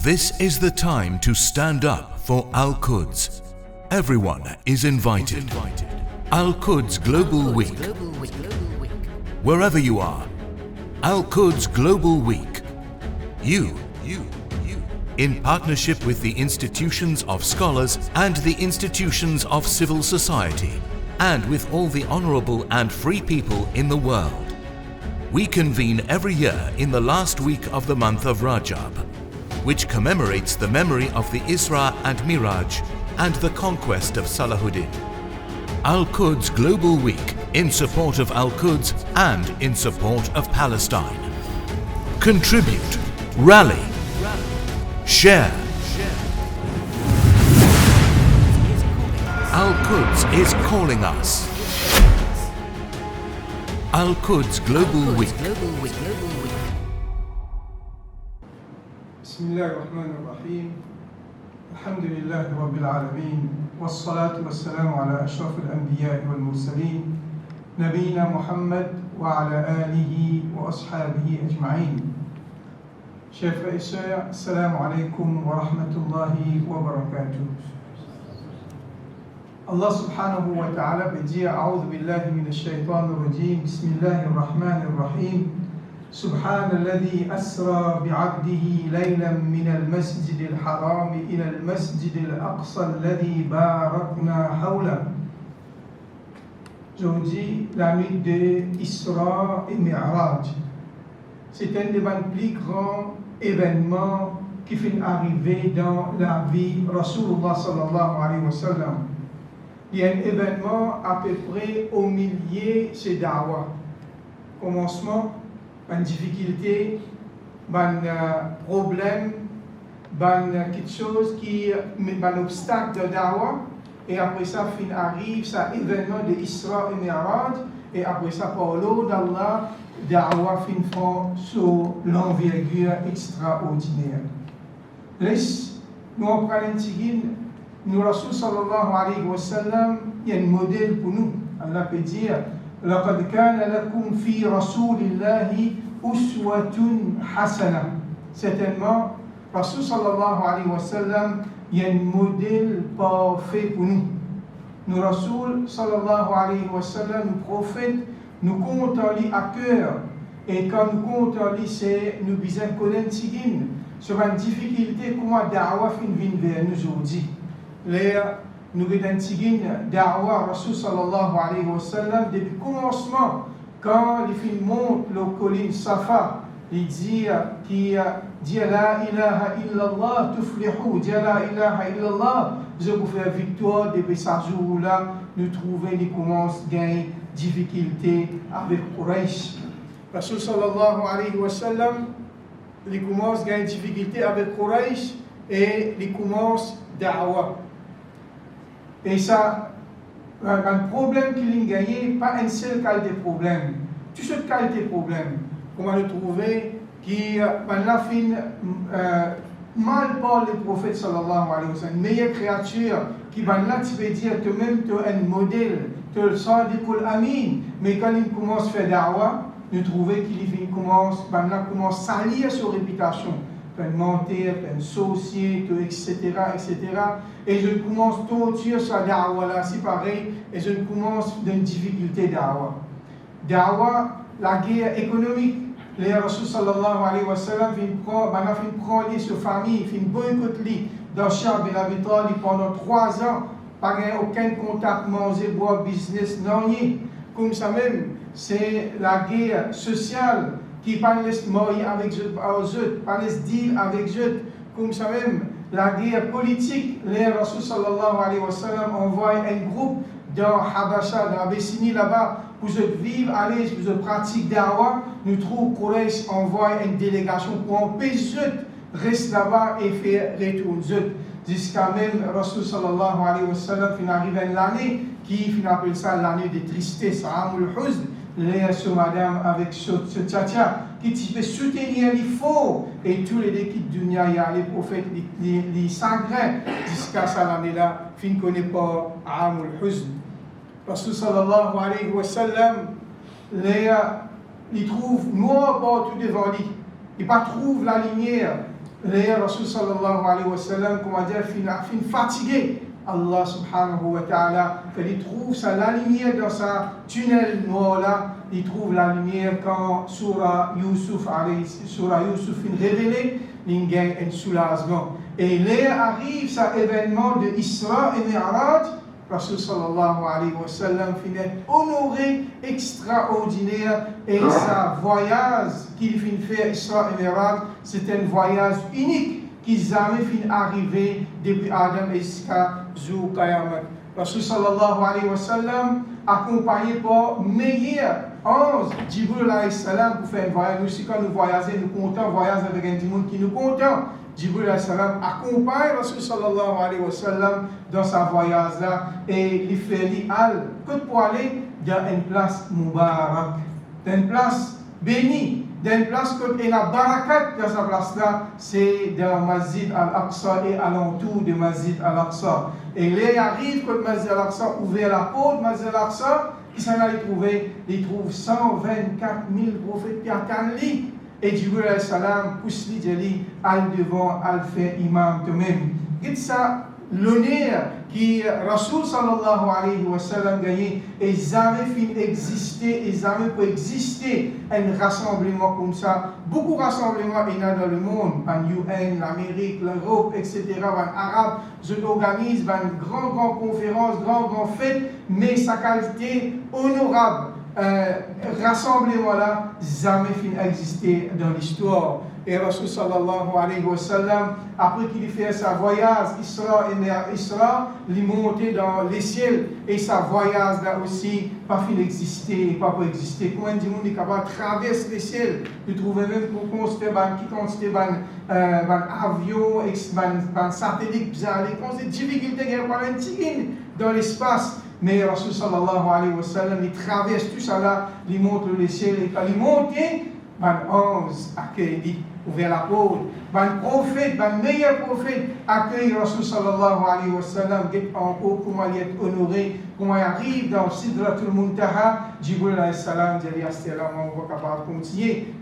This is the time to stand up for Al-Quds. Everyone is invited. Al-Quds Global Week. Wherever you are, Al-Quds Global Week. You, in partnership with the institutions of scholars and the institutions of civil society, and with all the honorable and free people in the world. We convene every year in the last week of the month of Rajab, which commemorates the memory of the Isra and Miraj and the conquest of Salahuddin. Al-Quds Global Week in support of Al-Quds and in support of Palestine. Contribute, rally, share. Al-Quds is calling us. Al-Quds Global Week. Bismillahirrahmanirrahim. Alhamdulillahi Rabbil Alameen. Wassalatu wassalamu ala ashraf al-anbiya wal mursaleen. Nabina Muhammad wa ala alihi wa ashabihi ajma'in. Chers frères et sœurs, assalamu alaikum wa rahmatullahi wa barakatuh. Allah subhanahu wa ta'ala peut dire A'udhu billahi minash shaitanir rajim. Bismillahir rahmanir rahim. Subhanalladhi asra bi'abdihi laylan minal masjidil haram ila al-masjidil aqsa alladhi barakna hawla. Aujourd'hui, la nuit de Isra et Mi'raj. C'est un des plus grands événements qui finit arriver dans la vie Rasulullah sallallahu alayhi wa sallam. Il y a un événement à peu près au milieu de Da'wah. Commencement, une difficulté, un problème, quelque chose qui est un obstacle de Da'wah. Et après ça, fin arrive, ça événement de Isra et Mi'raj. Et après ça, par l'eau d'Allah, Da'wah fin font sur l'envergure extraordinaire. Laisse, nous en prenons un petit nous, Rasul sallallahu alayhi wa sallam, il y a un modèle pour nous. Allah peut dire لَقَدْ كَانَ لَكُمْ فِي رَسُولِ اللَّهِ أُسْوَةٌ حَسَنَةٌ. Certainement, Rasul sallallahu alayhi wa sallam, il y a un modèle parfait pour nous. Nous, Rasul sallallahu alayhi wa sallam, nous prophètes, nous comptons lui à cœur. Et quand nous comptons lui, c'est nous besoin de connaître sur une difficulté comment Da'wah vient vers nous aujourd'hui. Nous avons Da'wah Rasul sallallahu alayhi wa sallam depuis le commencement, quand les films montent le colline Safa, il dit La ilaha illallah tuflihu, dit La ilaha illallah, je vous fais victoire depuis ce jour-là, nous trouvons qu'ils commencent à gagner difficulté avec Quraysh. Rasul sallallahu alayhi wa sallam, ils commencent à gagner difficulté avec Quraysh et ils commencent Da'wah. Et ça, un problème qu'il a gagné, pas un seul qualité de problème. Toutes sortes de qualité de problème. Comment le trouver qui l'a fait mal par le prophète sallallahu alayhi wa sallam. Meilleure créature qui va là, tu peux dire toi-même, tu es un modèle, tu es le sadiqul amin. Mais quand il commence à faire da'wah, nous trouvons qu'il commence à salir sa réputation. Un mentir, un saucier, etc., etc. Et je commence à torturer sa da'wah là, c'est pareil, et je commence d'une difficulté da'wah. Da'wah, la guerre économique. Les Rasul sallallahu alayhi wa sallam prend sa famille, fin boycotter dans Shab et Abi Talib pendant 3 ans, pas aucun contact, manger, boire, business, non. Comme ça même, c'est la guerre sociale. Qui ne laisse mourir avec eux, pas laisse dire avec eux, comme ça même, la guerre politique, les Rasul sallallahu alayhi wa sallam envoie un groupe dans Habasha, dans Abyssinie là-bas, pour vivre à l'aise, pour pratiquer da'wah. Nous trouvons Quraysh envoie une délégation pour empêcher eux, reste là-bas et faire retourner eux. Jusqu'à même Rasul sallallahu alayhi wa sallam, il arrive à l'année, qui appelle ça l'année de tristesse, Amul Huzn. Ce madame avec ce tchatcha qui peut soutenir les faux et tous les équipes du dunya, les prophètes, les sangrins jusqu'à cette année-là, fin ne connaît pas Amul Huzn. Rasul sallallahu alayhi wa sallam, il trouve noir partout devant lui. Il ne trouve la lumière. les Rasul sallallahu alayhi wa sallam, comment dire, fin fatigué. Allah subhanahu wa ta'ala, il trouve ça, la lumière dans sa tunnel noir là, il trouve la lumière quand Surah Yusuf est révélée, il gagne un soulagement. Et là arrive cet événement de Isra et Mi'raj, Rasul sallallahu alayhi wa sallam finit honoré, extraordinaire, et sa voyage qu'il finit faire Isra et Mi'raj, c'est un voyage unique qui jamais finit arrivé depuis Adam jusqu'à Zou Qayamat. Rasul sallallahu alayhi wa sallam, accompagné par meilleur ange, Jibril alayhi salam, pour faire un voyage. Nous aussi, quand nous voyageons, nous comptons voyage avec un monde qui nous content. Jibril alayhi salam accompagne Rasul sallallahu alayhi wa sallam dans sa voyage là et il fait l'al pour aller dans une place mubarak, dans une place bénie, dans une place que et la barakat dans sa place là, c'est dans Masjid al-Aqsa et alentour de Masjid al-Aqsa. Et là il arrive que Masjid al-Aqsa ouvert la porte, Masjid al-Aqsa, qui s'en a trouvé, il trouve 124 000 prophètes qui attendent lui. Et Jibril alayhi salam pousse lui al devant, al fait imam de même. C'est ça l'honneur qui Rasul sallallahu alayhi wa sallam gagné et jamais fin exister et jamais peut exister un rassemblement comme ça. Beaucoup de rassemblements il y a dans le monde, en UN, l'Amérique, l'Europe, etc. En Arabe, je organise une grande conférence, grande fête, mais sa qualité honorable. Rassemblement là jamais fin existé dans l'histoire. Et Rasul sallallahu alayhi wa sallam, après qu'il fait sa voyage Isra, il est monté dans les ciels et sa voyage là aussi pas fin exister, pas peut exister. Comment dit on est capable de traverser les ciels, de trouver même pour construire un avion, un satellite, c'est difficulté dans l'espace. Mais Rasul sallallahu alayhi wa sallam, il traverse tout ça là, il monte les ciels et quand il monte, un ange accueille, ouvert la porte, un prophète, un meilleur prophète accueille Rasul sallallahu alayhi wa sallam, get encore comment il est honoré, comment il arrive dans Sidratul Muntaha, Jibril alayhi salam, dit Astela, on va capable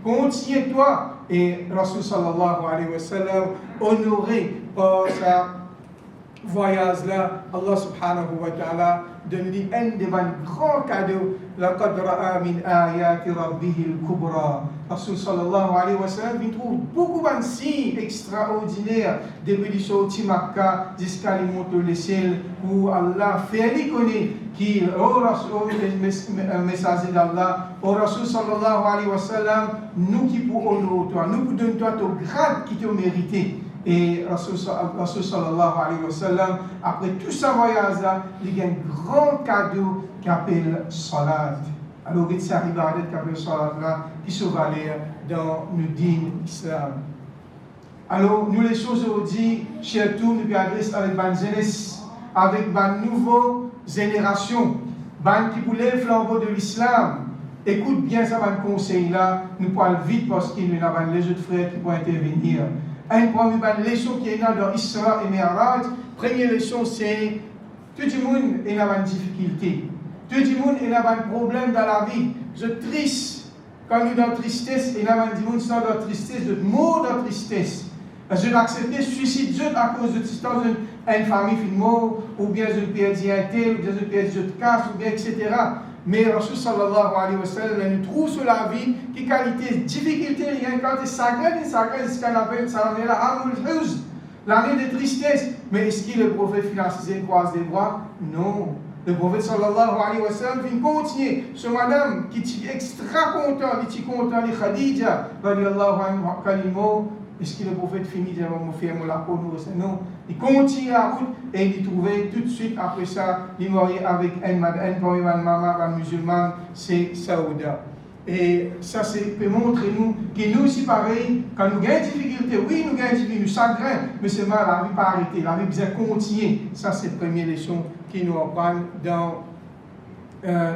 continuer toi, et Rasul sallallahu alayhi wa sallam, honoré par sa voyage là, Allah subhanahu wa ta'ala donne lui un des grands cadeaux. لقد رأى من آيات ربه الكبرى. Rasul sallallahu alayhi wa sallam, il trouve beaucoup de signes extraordinaires depuis le sorti Makkah jusqu'à les monter le ciel où Allah fait lui connaître qu'il est messager d'Allah. Au Rasul sallallahu alayhi wa sallam, nous qui pour honorer toi, nous pour donner toi ton grade qui te mérité. Et Rasul sallallahu alayhi wa sallam, après tout ce voyage-là, il y a un grand cadeau qui appelle Salat. Alors, il y a un ibadat qui appelle Salat-là, qui se valait dans le din islam. Alors, nous les choses aujourd'hui, surtout, nous nous adressons avec la jeunesse, avec la nouvelle génération, qui voulait le flambeau de l'islam. Écoute bien ça, mon conseil-là, nous parlons vite parce qu'il y a les autres frères qui vont intervenir. Une première leçon qui est dans Isra et Mi'raj, première leçon c'est tout le monde est dans une difficulté, tout le monde est dans un problème dans la vie. Je suis triste quand nous sommes dans la tristesse, et dans le monde sont dans la tristesse, de mort dans la tristesse. Je vais accepter le suicide à cause de tristesse, une famille qui mort, ou bien je perds un tel, ou bien je perds de casse, ou bien etc. Mais Rasul sallallahu alayhi wa sallam, nous trouve sur la vie qui qualité, difficulté, il y a une qualité sacrée, ce qu'on appelle ça, l'année de tristesse. Mais est-ce que le prophète financier croise les bras? Non. Le prophète sallallahu alayhi wa sallam vient continuer. Ce madame qui est extra content, qui est content, les Khadija, radiallahu anha, kalimo. Est-ce que le prophète finit de me faire la peau? Non. Il continue la route et il trouvait tout de suite après ça, il mourit avec une maman musulmane, c'est Saouda. Et ça, peut montrer nous que nous aussi, pareil, quand nous avons des difficultés, oui, nous avons des difficultés, nous chagrin, mais c'est mal, la vie pas arrêter, la vie bien continuer. Ça, c'est la première leçon qui nous apprend dans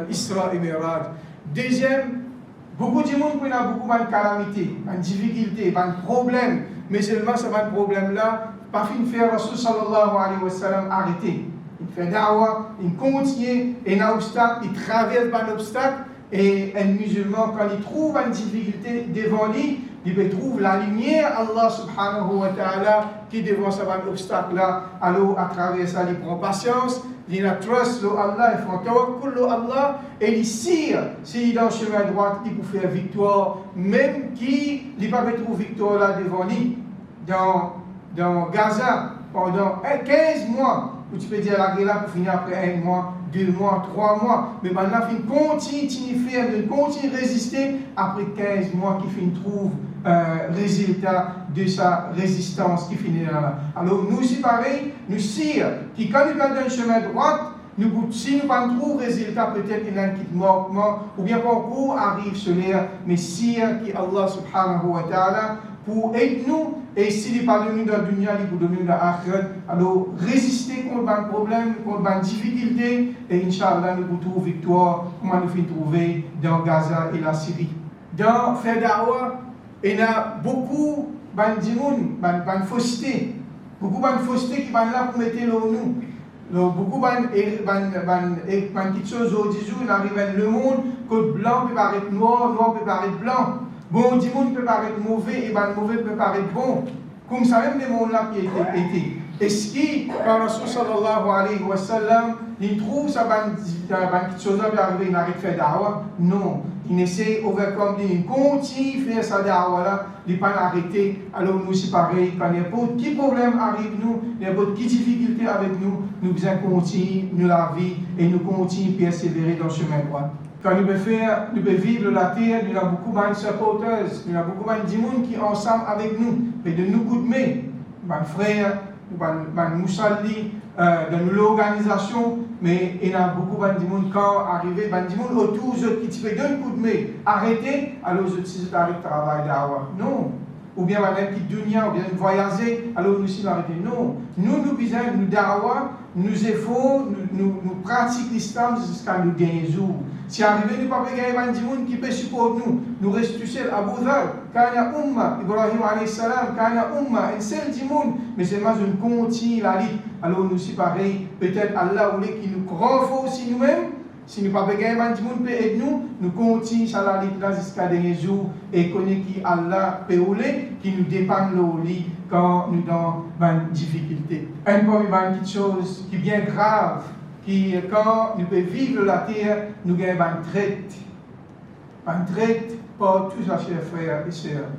Isra et Mi'raj. Deuxième, beaucoup de monde qui a beaucoup de calamités, de difficultés, de problèmes, mais seulement ce problème-là, pas fin de faire Rasul sallallahu alayhi wa sallam arrêter. Il fait da'wah, il continue, et un obstacle, il traverse un obstacle, et un musulman, quand il trouve une difficulté devant lui, il peut trouver la lumière Allah subhanahu wa ta'ala qui devant ça obstacle là, alors à travers ça il prend patience, il a trust lo Allah, il fait tawakkul lo Allah et il sire s'il est dans le chemin droit, il peut faire victoire même qui il pas trouver victoire là devant lui dans Gaza pendant 15 mois. Ou tu peux dire la guerre là pour finir après 1 mois, 2 mois, 3 mois. Mais maintenant, il continue à faire, il continue à résister après 15 mois qu'il finit trouve résultat de sa résistance qui finit là. Alors nous aussi pareil, nous sire qui quand nous va dans le chemin droit, si nous ne trouvons pas résultat, peut-être il y a un petit manquement, ou bien concours arrive sur l'air, mais sire qui Allah subhanahu wa ta'ala pour aider nous, et s'il n'est pas devenu dans le dunya, il est devenu dans l'akhirat. Alors, résister contre un problème, contre une difficulté, et Inch'Allah, nous trouvons victoire, comme nous finissons trouver dans Gaza et la Syrie. Dans Fedawa, il y a beaucoup de fausseté, beaucoup de fausseté qui sont là pour mettre nous. Beaucoup de petites choses aujourd'hui, on arrive dans le monde, que blanc peut paraître noir, noir peut paraître blanc. Bon, du monde peut paraître mauvais et mauvais peut paraître bon. Comme ça, même les mondes-là qui étaient. Est-ce que, quand Rasul sallallahu alayhi wa sallam, il trouve ça, petite chose là, puis arriver, il arrête de faire da'wah? Non. Il essaie overcome, il continue à faire sa da'wah là, il n'est pas arrêté. Alors nous, c'est pareil, quand n'importe quel problème arrive nous, n'importe quelle difficulté avec nous, nous devons continuer la vie et nous continuons à persévérer dans le chemin droit. Quand nous pouvons vivre la terre, nous avons beaucoup de supporters, nous avons beaucoup de gens qui sont ensemble avec nous, et de nous coups de main, mes frères, mes moussalli, dans l'organisation, mais il y a beaucoup de gens quand arrivent, des gens autour qui te donnent un coup de main, arrêtez, alors je te arrête de travailler d'Awa. Non. Ou bien un petit dunya, ou bien voyager, alors nous aussi arrêter. Non. Nous besoin nous d'Awa, nous efforts, nous pratiquons l'islam jusqu'à nous gagner jour. Si arrivé, nous ne pouvons pas gagner des gens qui peuvent supporter nous. Nous restons seuls. Abu Dhar, Kana Umma, Ibrahim alayhi salam, Kana Umma, un seul monde. Mais c'est moi, je continue la lutte. Alors nous aussi pareil, peut-être Allah voulait qu'il nous renforce nous-mêmes. Si nous ne pouvons pas gagner des gens qui peuvent aider nous, nous continuons à la lutte jusqu'à dernier jour et connaître qui Allah peut rouler, qui nous dépanne le lit quand nous sommes dans une difficulté. Une petite chose qui est bien grave. Qui, quand nous pouvons vivre la terre, nous gagnons une traite. Une traite pour tous nos chers frères et sœurs.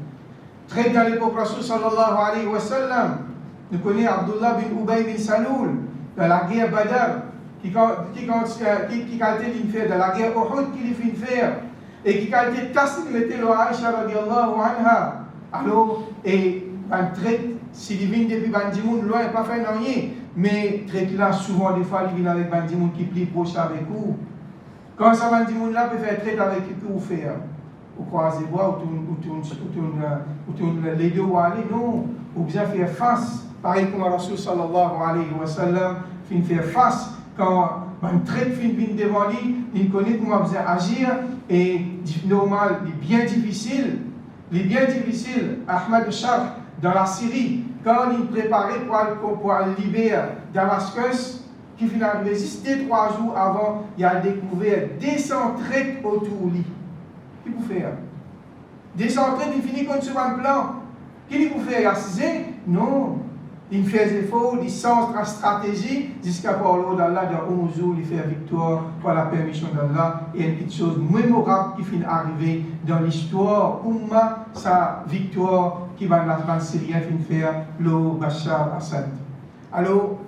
Traite dans l'époque Rasul sallallahu alayhi wa sallam. Nous connaissons Abdullah bin Ubay bin Saloul, dans la guerre Badr, qui a été fait, dans la guerre Uhud, qui a fait faire, et qui a été tassé de mettre le Aïcha radiallahu anha. Alors, et une traite, s'il vient depuis Bandimoun, loin, pas fait rien. Mais traite là, souvent, des fois, il vient avec Bandimoun qui plie proche avec vous. Quand ça, Bandimoun là, peut faire traite avec qui vous faire. Vous croisez bois, ou tourne les deux ou aller, non. Vous bien faire face. Pareil comme Rasul sallallahu alayhi wa sallam, fin faire face. Quand une traite vient devant lui, il connaît comment vous agir. Et normal, il est bien difficile. Il est bien difficile. Ahmad Shah, dans la Syrie, quand il préparait pour aller libérer Damascus, qui finalement résistait 3 jours avant, il a découvert 200 traites autour de lui. Qu'est-ce qu'il peut faire? 200 traites, il finit comme sur un plan. Qu'est-ce qu'il peut faire? Il a assisé? Non. Il fait des efforts, il sent la stratégie, jusqu'à parler d'Allah, dans 11 jours, il fait victoire par la permission d'Allah. Et une petite chose mémorable qui finit d'arriver dans l'histoire, Umma, sa victoire qui va dans le Syrien faire le Bachar Assad. Alors,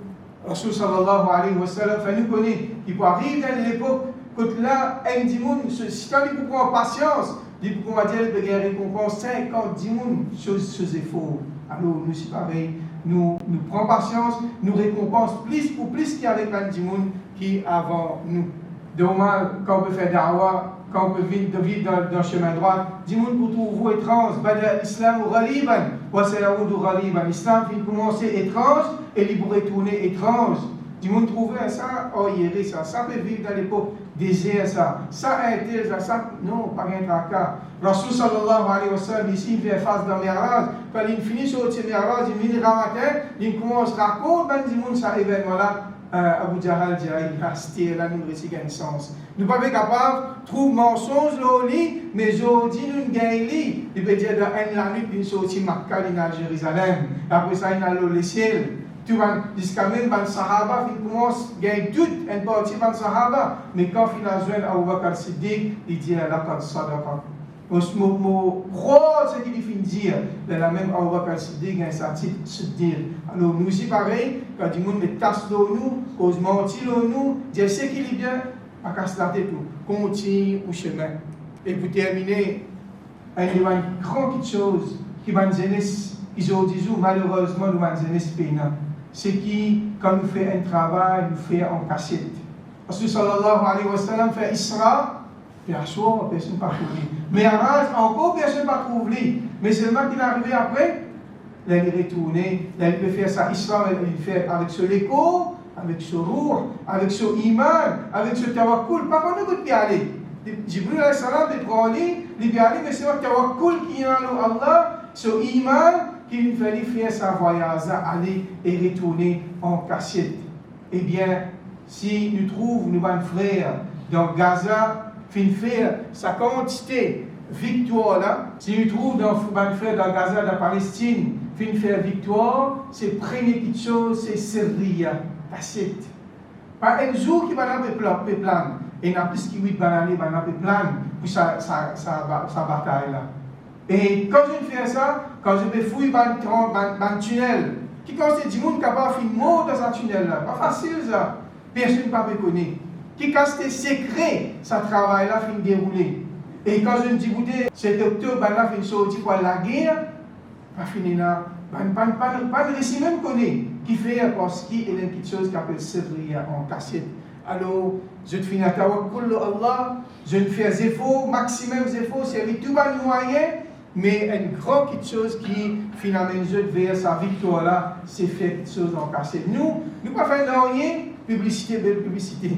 Rasul sallallahu alayhi wa sallam, nous connaît, il peut arriver dans l'époque, quand là, un dimoun, si quand il peut prendre patience, il peut dire qu'il y a récompense 50 dimoun, chose efforts. Alors, nous, c'est pareil. Nous prenons patience, nous récompensons plus qu'il y a avec un dimoun qui avant nous. Dommage, quand on peut faire da'wah, quand on peut vivre dans le chemin droit, dimoun pour trouver étrange, bada l'islam ou ghaliban, wa sayaoudou ghaliban. L'islam finit commencer étrange et il pourrait retourner étrange. Dimoun trouvait ça, oh hier, ça peut vivre dans l'époque désert, ça intéresse, ça, non, pas rien de cas. Rasul sallallahu alayhi wa sallam, ici, il fait face dans le Mi'raj. Quand il finit sur le Mi'raj, il vient le matin, il commence à raconter, ben, dimoun, ça événement-là. Abu Jahal dirait, c'était là, nous récit un sens. Nous ne sommes pas capables de trouver mensonge au lit, mais aujourd'hui, nous gagnons lit. Il peut dire, dans la nuit, nous sorti Makkah, dans Jérusalem. Après ça, il a le ciel. Tu vas jusqu'à même les Sahaba, ils commencent à gagner toute une partie des Sahaba. Mais quand il a joint Abu Bakr Siddiq, il dit, Laqad sadaqa. Mon rôle, ce qu'il finit de dire, de la même Abu Bakr Siddiq, il a se dire. Alors, nous aussi, pareil, quand du monde met tasse dans nous, cause mentir dans nous, dire ce qu'il est bien, à casser la tête, continue au chemin. Et pour terminer, il y a une grande chose qui va nous aider, aujourd'hui, malheureusement, nous va nous aider, c'est qui, quand nous faisons un travail, nous faisons en cassette. Parce que sallallahu alayhi wa sallam fait Isra, personne ne pas trouvé. Mais Araj, encore personne ne pas trouvé. Mais seulement qu'il est arrivé après, là il est retourné, là il peut faire ça Isra, il fait avec ce l'écho, avec ce rour, avec ce iman, avec ce tawakkul. Pas qu'on ne peut pas aller. Jibril alayhi salam peut prendre, il peut aller, mais c'est le tawakkul qui est en Allah, ce iman, qu'il fallait faire sa voyage, aller et retourner en cassette. Eh bien, si nous trouvons nos frères dans Gaza, fin faire sa quantité victoire là, si nous trouvons dans nos frères dans Gaza, dans Palestine, fin faire victoire, c'est première petite chose, c'est servir cassette. Pas un jour qui va avoir plan, et n'a plus qui 8 bananes, va avoir plan pour sa bataille là. Et quand je fais ça, quand je me fouille dans le tunnel, qui quand c'est du monde capable de faire mort dans ce tunnel là, pas facile ça, personne ne peut pas connaître. Qui quand c'est secret, ça travail là fin dérouler. Et quand je me dis, écoutez, cet octobre, là fin sorti pour la guerre, pas fini là, pas de récit même connaît, qui fait parce qu'il y a une petite chose qui appelle servir en cassette. Alors, je te finis à tawakkul Allah, je ne fais des efforts, maximum d'efforts, c'est tout le moyen. Mais une grande chose qui finalement je vers sa victoire là, c'est faire quelque chose en cassette. Nous pas faire rien, publicité, belle publicité.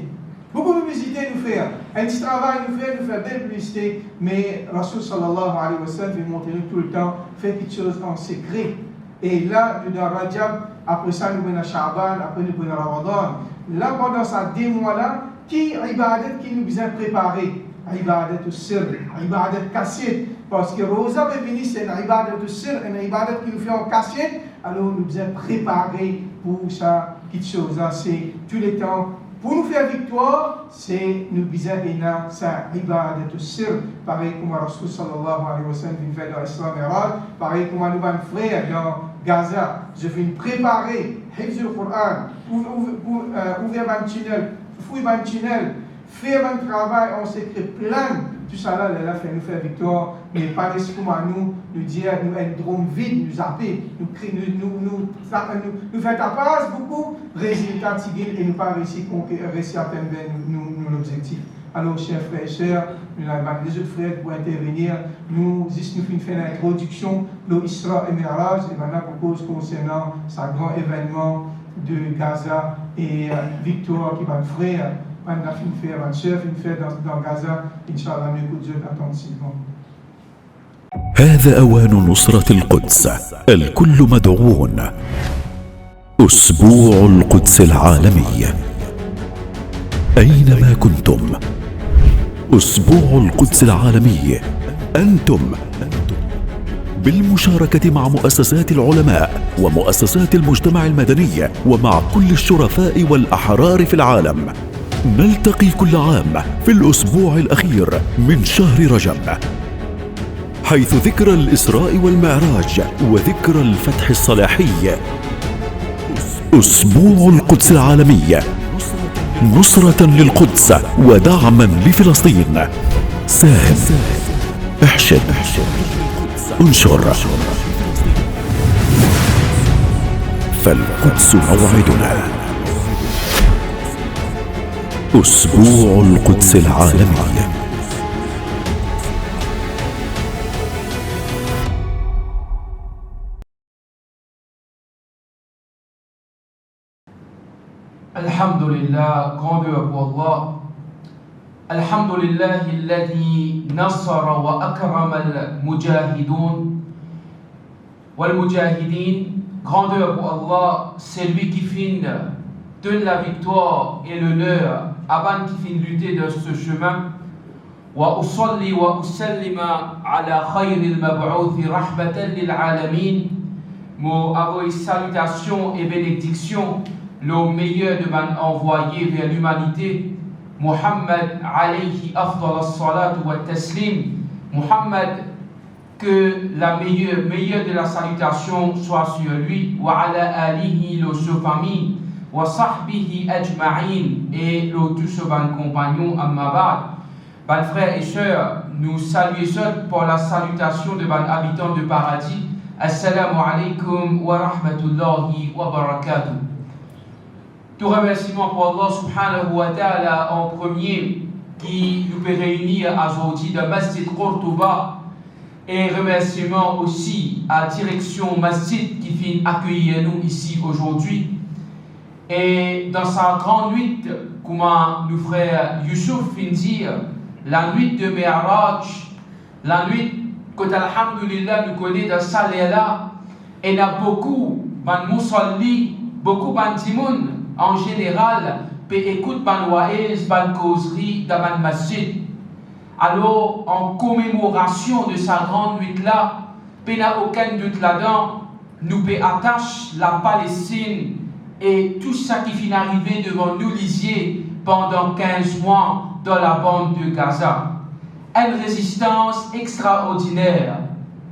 Beaucoup de publicité nous faire, un petit travail nous faire belle publicité, mais Rasul sallallahu alayhi wa sallam veut montrer nous tout le temps, faire quelque chose en secret. Et là, nous dans Rajab, après ça nous venons à Sha'ban, après nous venons à Ramadan. Là, pendant ces 2 mois là, qui ibadat qui nous besoin préparer? Ibadat au sir, ibadat cassette. Parce que Rosa est venue, c'est une ibadat au sir, une ibadat qui nous fait en cassette. Alors nous devons préparer pour ça, quelque chose. C'est tous les temps. Pour nous faire victoire, c'est nous besoin de ça ibadat au sir. Pareil comme Rasul sallallahu alayhi wa sallam vient faire dans l'Islam Miraj. Pareil comme nous avons frère dans Gaza. Je viens préparer le Coran, ouvrir un tunnel, fouiller un tunnel. Faire un travail, on secret plein, tout ça là, là, fait nous faire victoire, mais pas laisser comme à nous dire, nous un drôme vide, nous zapper, nous faire tapage beaucoup, résultats et nous pas réussir à atteindre nos objectifs. Alors, chers frères et sœurs, nous avons les autres frères pour intervenir, nous faisons l'introduction de l'Isra et Miraj, et maintenant, propose concernant ce grand événement de Gaza et victoire qui va frère. Maintenant, fin faire, ma chère, fin faire dans Gaza, Inch'Allah, nous écoute Dieu attentivement. هذا أوان نصرة القدس، الكل مدعوون. أسبوع القدس العالمي، أينما كنتم. أسبوع القدس العالمي، أنتم بالمشاركة مع مؤسسات العلماء ومؤسسات المجتمع المدني ومع كل الشرفاء والأحرار في العالم. نلتقي كل عام في الأسبوع الأخير من شهر رجب، حيث ذكرى الإسراء والمعراج وذكرى الفتح الصلاحي. أسبوع القدس العالمي، نصرة للقدس ودعما لفلسطين. ساهم، احشد، انشر، فالقدس موعدنا. أسبوع القدس العالمي. Alhamdulillah, grandeur pour Allah. Alhamdulillah, alladhi nasara wa akrama al-mujahidun wal-mujahidin. Grandeur pour Allah, c'est lui qui finit donne la victoire et l'honneur à ban qui finit lutter dans ce chemin. Wa usalli wa usallima ala khayril mab'outhi rahbatan lil alamin. Mo avoy salutation et bénédiction le meilleur de ban envoyé vers l'humanité, Muhammad alayhi afdal as-salat wa taslim. Muhammad, que la meilleure de la salutation soit sur lui, wa ala alihi le sa famille, wa sahbihi ajma'in et le tous ses compagnons amma ba'd. Ban frères et sœurs, nous saluons pour la salutation de ban habitants de paradis. Assalamu alaikum wa rahmatullahi wa barakatuh. Tout remerciement pour Allah subhanahu wa ta'ala en premier qui nous peut réunir aujourd'hui dans Masjid Qurtuba, et remerciement aussi à direction Masjid qui vient accueillir nous ici aujourd'hui. Et dans sa grande nuit, comme nos frères Youssouf vient dire, la nuit de Mi'raj, la nuit que alhamdulillah nous connaît dans ça là, et il y a beaucoup de musalli, beaucoup de timoun en général, peut écouter ban wa'iz, ban causerie dans ban masjid. Alors, en commémoration de sa grande nuit là, il n'y a aucun doute là-dedans, nous peut attacher la Palestine et tout ça qui finit arrivé devant nous lisier pendant 15 mois dans la bande de Gaza. Une résistance extraordinaire.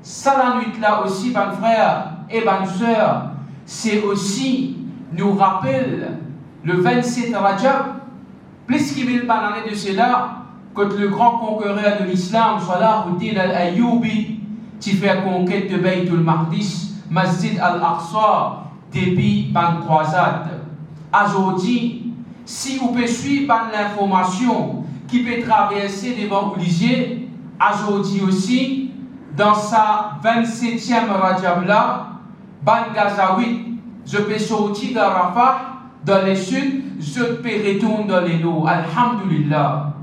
Ça la nuit là aussi, ban frère et ban sœur, c'est aussi nous rappelle le 27 Rajab, plus qu'il y a une année de cela, quand le grand conquérant de l'islam, Salahuddin al-Ayyubi, qui fait la conquête de Baytul Maqdis, Masjid al-Aqsa, depuis ban croisade. Aujourd'hui, si vous pouvez suivre l'information qui peut traverser devant vous lisiez, aujourd'hui aussi, dans sa 27e Rajab là, ban Gazaoui, je peux sortir de Rafah, dans les sud, je peux retourner dans les nord. Alhamdulillah.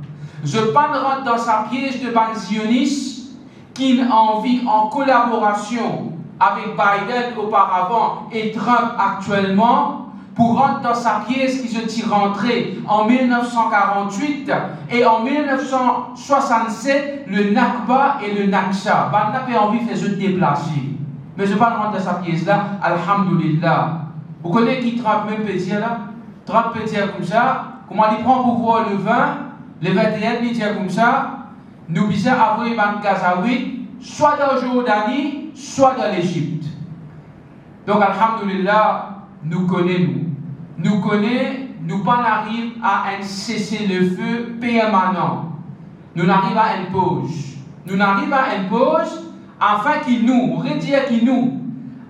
Je peux rentrer dans sa piège de ban zioniste qui a envie en collaboration avec Biden auparavant et Trump actuellement pour rentrer dans sa pièce qui se tire rentré en 1948 et en 1967 le Nakba et le Naksa. Ban n'a pas envie de se déplacer. Mais je ne vais pas rentrer dans sa pièce là, alhamdulillah. Vous connaissez qui Trump même peut dire là? Trump peut dire comme ça, comment il prend pouvoir le 20, le 21, il dit comme ça, nous bisons avoir un Gazaoui, soit dans la Jordanie, soit dans l'Égypte. Donc, alhamdulillah, nous connaissons. Nous connaissons, nous pas arrivons à un cessez-le-feu permanent. Nous n'arrivons à une pause. Nous n'arrivons à une pause afin qu'il nous, redire qu'il nous,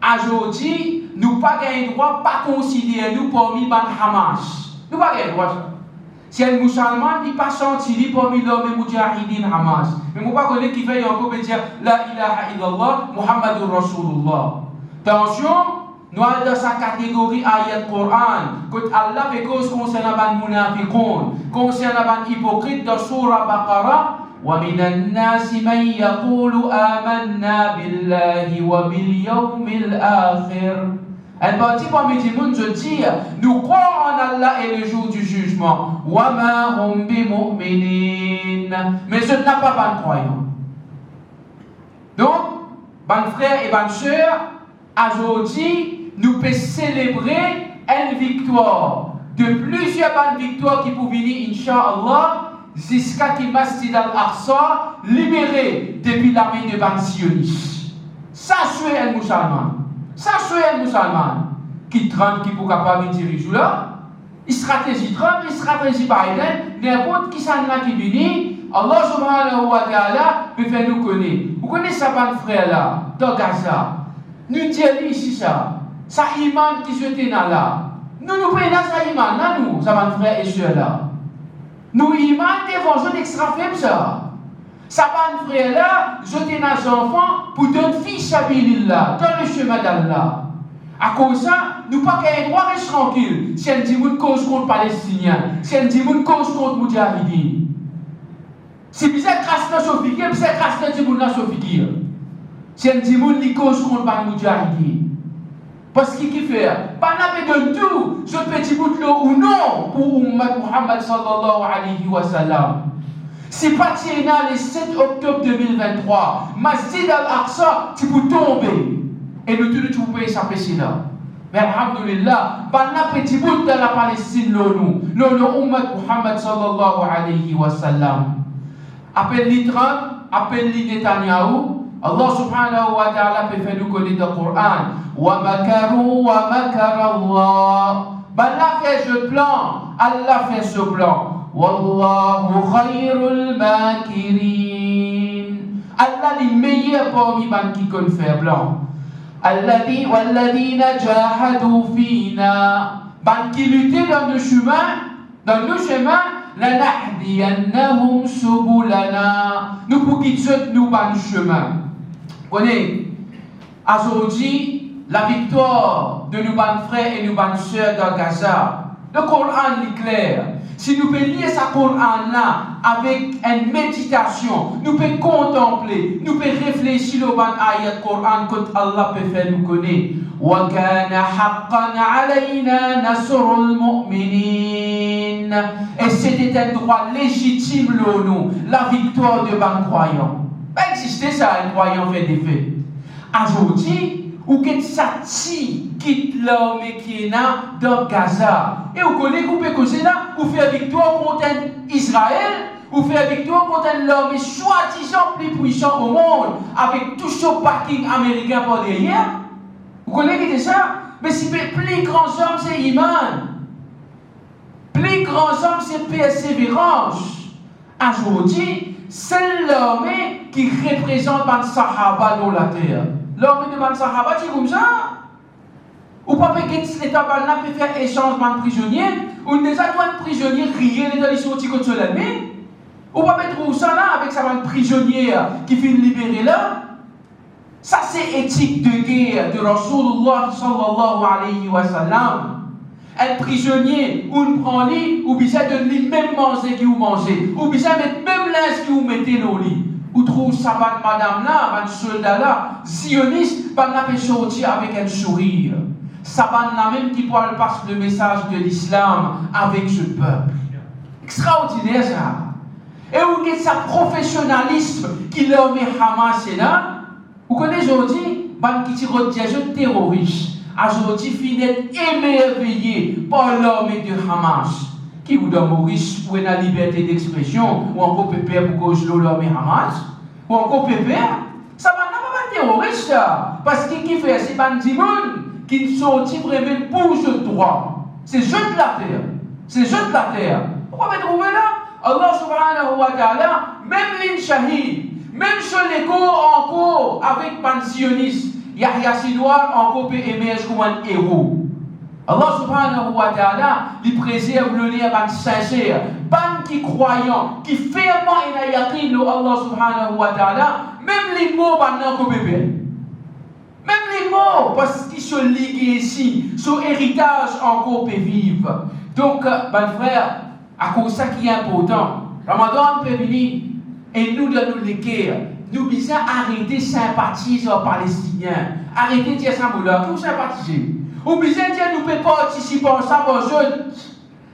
aujourd'hui, nous pas gagné droit, pas considérer nous parmi ban Hamas. Nous pas gagné droit ça. Si un musulman n'est pas senti parmi l'homme Mujahideen Hamas, mais nous pas connaître qui fait encore dire la ilaha illallah Muhammadur Rasulullah. Attention, nous sommes dans sa catégorie ayat Coran, que Allah fait cause concernant ban munafiqun, concernant ban hypocrite dans surah Baqarah. وَمِنَ النَّاسِ مَنْ يَقُولُ آمَنَّا بِاللَّهِ وَبِالْيَوْمِ الْآخِرِ. Un parti parmi les gens je dis, nous croyons en Allah et le jour du jugement. وَمَا هُمْ بِمُؤْمِنِينَ. Mais ce n'est pas ban croyant. Donc, ban frères et ban sœurs, aujourd'hui, nous pouvons célébrer une victoire. De plusieurs ban victoires qui peuvent venir, Inch'Allah, jusqu'à qu'il Masjid al-Aqsa libéré depuis la main de ban sioniste. Ça c'est un musulman. Ça c'est un musulman qui tremble, qui peut capable de diriger là. Il stratégie Trump, il stratégie Biden, n'importe qui s'en a qui vient, Allah subhanahu wa ta'ala peut faire nous connaître. Vous connaissez ça, ban frère là, dans Gaza. Nous disons ici ça. Ça iman qui se tient là. Nous prenons ça iman là, nous, ça ban frère et soeur là. Nous iman devant eux extra faible ça. Ça ban frère là, jeter nos enfants pour donner fils à Bilillah, dans le chemin d'Allah. À cause de ça, nous pas qu'un droit reste tranquille. Si on dit une cause contre les Palestiniens, si on dit une cause contre les Moudjahidines. Si vous êtes grâce à Sophie, vous êtes grâce à Sophie. Si on dit une cause contre les Moudjahidines. Parce qu'il fait, pas n'a de tout, ce petit bout de l'eau ou non, pour Ummat Muhammad sallallahu alayhi wa sallam. Si pas le 7 octobre 2023, Masjid al-Aqsa, tu peux tomber. Et nous tous, tu peux échapper là. Mais alhamdulillah, pas n'a petit bout de la Palestine, l'ONU, Ummat Muhammad sallallahu alayhi wa sallam. Appelle-les Trump, appelle-les Netanyahu. Allah subhanahu wa ta'ala peut faire nous connaître le Coran. Wa makaru wa makara Allah. Allah fait ce plan. Allah fait ce plan. Wallahu khayrul makirin. Allah est meilleur parmi ceux qui connaissent faire plan. Walladina jahadu fina. Ceux qui luttent dans le chemin, lanahdiyannahum subulana. Nous pour qu'ils soient nous dans le chemin. Connaissez, aujourd'hui, la victoire de nos frères et nos sœurs dans Gaza, le Coran est clair. Si nous pouvons lire ce Coran-là avec une méditation, nous pouvons contempler, nous pouvons réfléchir au ayat Coran que Allah peut faire nous connaître. وَكَانَ حَقًّا عَلَيْنَا نَصْرُ الْمُؤْمِنِينَ. Et c'était un droit légitime, nous, la victoire de nos croyants. Pas exister ça, un croyant fait des faits. Aujourd'hui, ou que ça quitte l'homme qui est là dans Gaza. Et vous connaissez qu'on peut causer là, ou faire victoire contre Israël, ou faire victoire contre l'homme soi-disant plus puissant au monde, avec tout ce parking américain par derrière. Vous connaissez ça? Mais si le plus grand homme, c'est Iman. Plus grand homme, c'est persévérance. Aujourd'hui, c'est l'homme qui représente le Sahaba dans la terre. L'homme de le Sahaba, c'est comme ça. Ou pas que l'État peut faire échange de prisonniers, ou déjà un prisonnier rier dans les sorties contre l'ennemi. Ou pas mettre ça là avec sa prisonnier qui finit libéré là. Ça c'est éthique de guerre de Rasulullah sallallahu alayhi wa sallam. Un prisonnier, ou une prend lit, ou bien de lui même manger qui vous mangez, ou bien mettre même linge qui vous mettez dans le lit. Ou trouve ça madame là, un soldat là, zioniste, pas n'a pas sorti avec un sourire. Ça va la même qui parle passe le message de l'islam avec ce peuple. Extraordinaire ça. Et où est ce professionnalisme qui leur met Hamas et là? Vous connaissez aujourd'hui, qui tire des terroristes. Aujourd'hui, finit émerveillé par l'armée de Hamas. Qui vous donne Maurice pour la liberté d'expression, ou encore pépère pour cause de l'armée Hamas, ou encore pépère. Ça va pas de terroriste, parce que qui fait, c'est pas des gens qui sont vraiment pour ce droit. C'est jeu de la terre. C'est jeu de la terre. Pourquoi vous trouvez là? Allah subhanahu wa ta'ala, même les shahid, même sur les cours en cours avec pensionnistes, Yahya Sinwar encore peut émerger comme un héros. Allah subhanahu wa ta'ala, il préserve le lien sincère, ban qui croyant, qui fermement et nayakin Allah subhanahu wa ta'ala, même les mots ban qu'on peut faire. Même les mots, parce qu'ils sont ligués ici, son héritage encore peut vivre. Donc, mon frère, à cause de ça qui est important, Ramadan peut venir et nous de nous léguer. Nous devons arrêter de sympathiser aux Palestiniens. Arrêter de dire ça, que vous sympathisez. Ou bien dire nous pouvons participer à ça pour jeunes.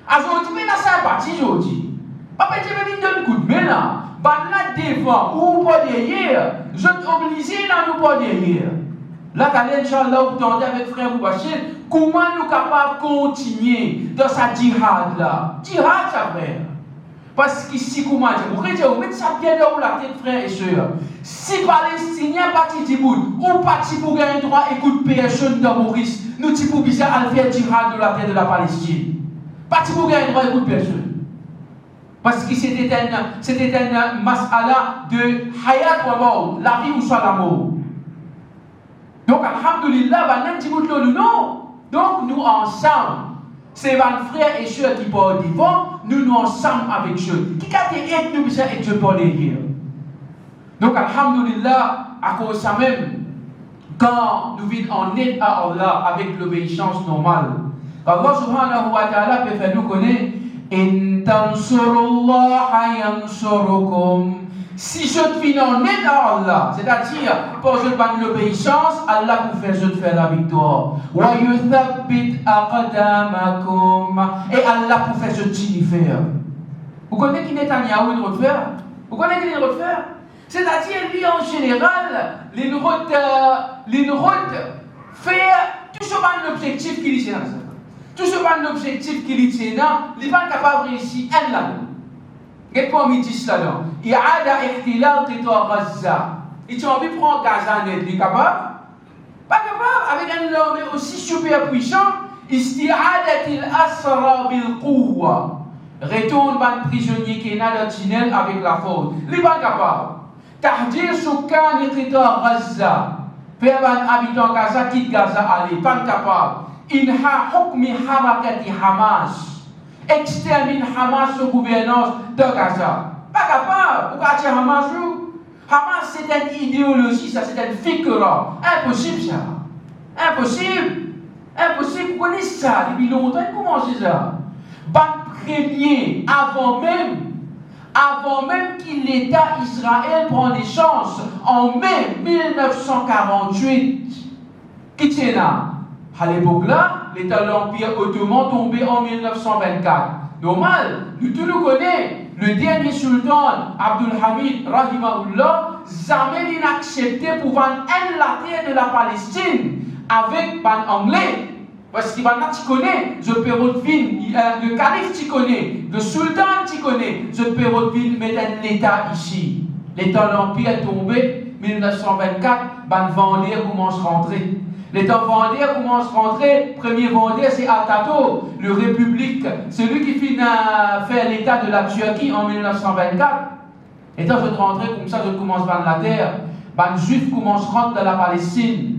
Aujourd'hui, nous sympathise aujourd'hui. Pas peut-être que nous donne coup de main là. Là devant ou pas derrière. Je t'oblige là nous pas derrière. Là, Inch'Allah, vous tendez avec frère Boubachir, comment nous sommes capables de continuer dans sa djihad là? Djihad, ça frère. Parce qu'ici, comment dire, vous mettez ça bien dans la tête, frères et sœurs. Si les Palestiniens partent du bout, ou partent pour gagner droit, écoute, personne dans Maurice, nous sommes pour bizarre à faire djihad de la terre de la Palestine. Parti pour gagner droit, écoute, personne. Parce que c'était un mas'ala de hayat ou mort, la vie ou soit la mort. Donc, alhamdulillah, non. Donc, nous ensemble, c'est mes frères et sœurs qui parlent devant, nous ensemble avec eux. Qui a été aidé, nous besoin et Dieu parle derrière. Donc, alhamdulillah, à cause de ça même, quand nous vivons en aide à Allah avec l'obéissance normale, Allah subhanahu wa ta'ala peut faire nous connaître. In tansurullaha yansurukum. Si je te finis en aide à Allah, c'est-à-dire, pour je te donne l'obéissance, Allah vous fait je te faire la victoire. Et Allah vous fait je te faire. Vous connaissez qui Netanyahu est de refaire? Vous connaissez qui est de refaire? C'est-à-dire, lui en général, les routes faire tout ce ban l'objectif qu'il y a. Tout ce ban l'objectif qu'il y a, il n'est pas capable de réussir un là-dedans. Qu'est-ce qu'on me dit là-dedans? Il y a un ihtilal qui est à Gaza. Et tu as envie de prendre Gaza net, il est capable? Pas capable, avec un homme aussi super puissant. Isti'adatil asra bil quwwa. Retourne ban prisonnier qui est dans le tunnel avec la force. Il n'est pas capable. Tahdir Soukan et Gaza. Faire un habitant Gaza, quitte Gaza, allez, pas capable. Inha hukmi harakati Hamas. Extermine Hamas au gouvernance de Gaza. Pas capable. Pourquoi tu Hamas? Hamas, c'est une idéologie, ça, c'est une fikra. Impossible, ça. Impossible. Impossible. Vous connaissez ça depuis longtemps. Comment c'est ça? Ban premier, avant même que l'État Israël prend des chances, en mai 1948, qui tient là? À l'époque-là, l'État de l'Empire ottoman tombé en 1924. Normal, nous tous nous connaissons, le dernier sultan, Abdulhamid, Rahimahullah, jamais inaccepté pour vendre la terre de la Palestine avec ban anglais. Parce qu'il va tu connais, je peux le calife tu connais, le sultan tu connais, je peux mettre l'État ici. L'État de l'Empire est tombé, 1924, ban Vendée commence à rentrer. L'État Vendée commence à rentrer, premier Vendée c'est Ataturk, le République, celui qui finit faire l'État de la Turquie en 1924. L'État je rentrer comme ça, je commence à vendre la terre, ban Juif commence à rentrer dans la Palestine.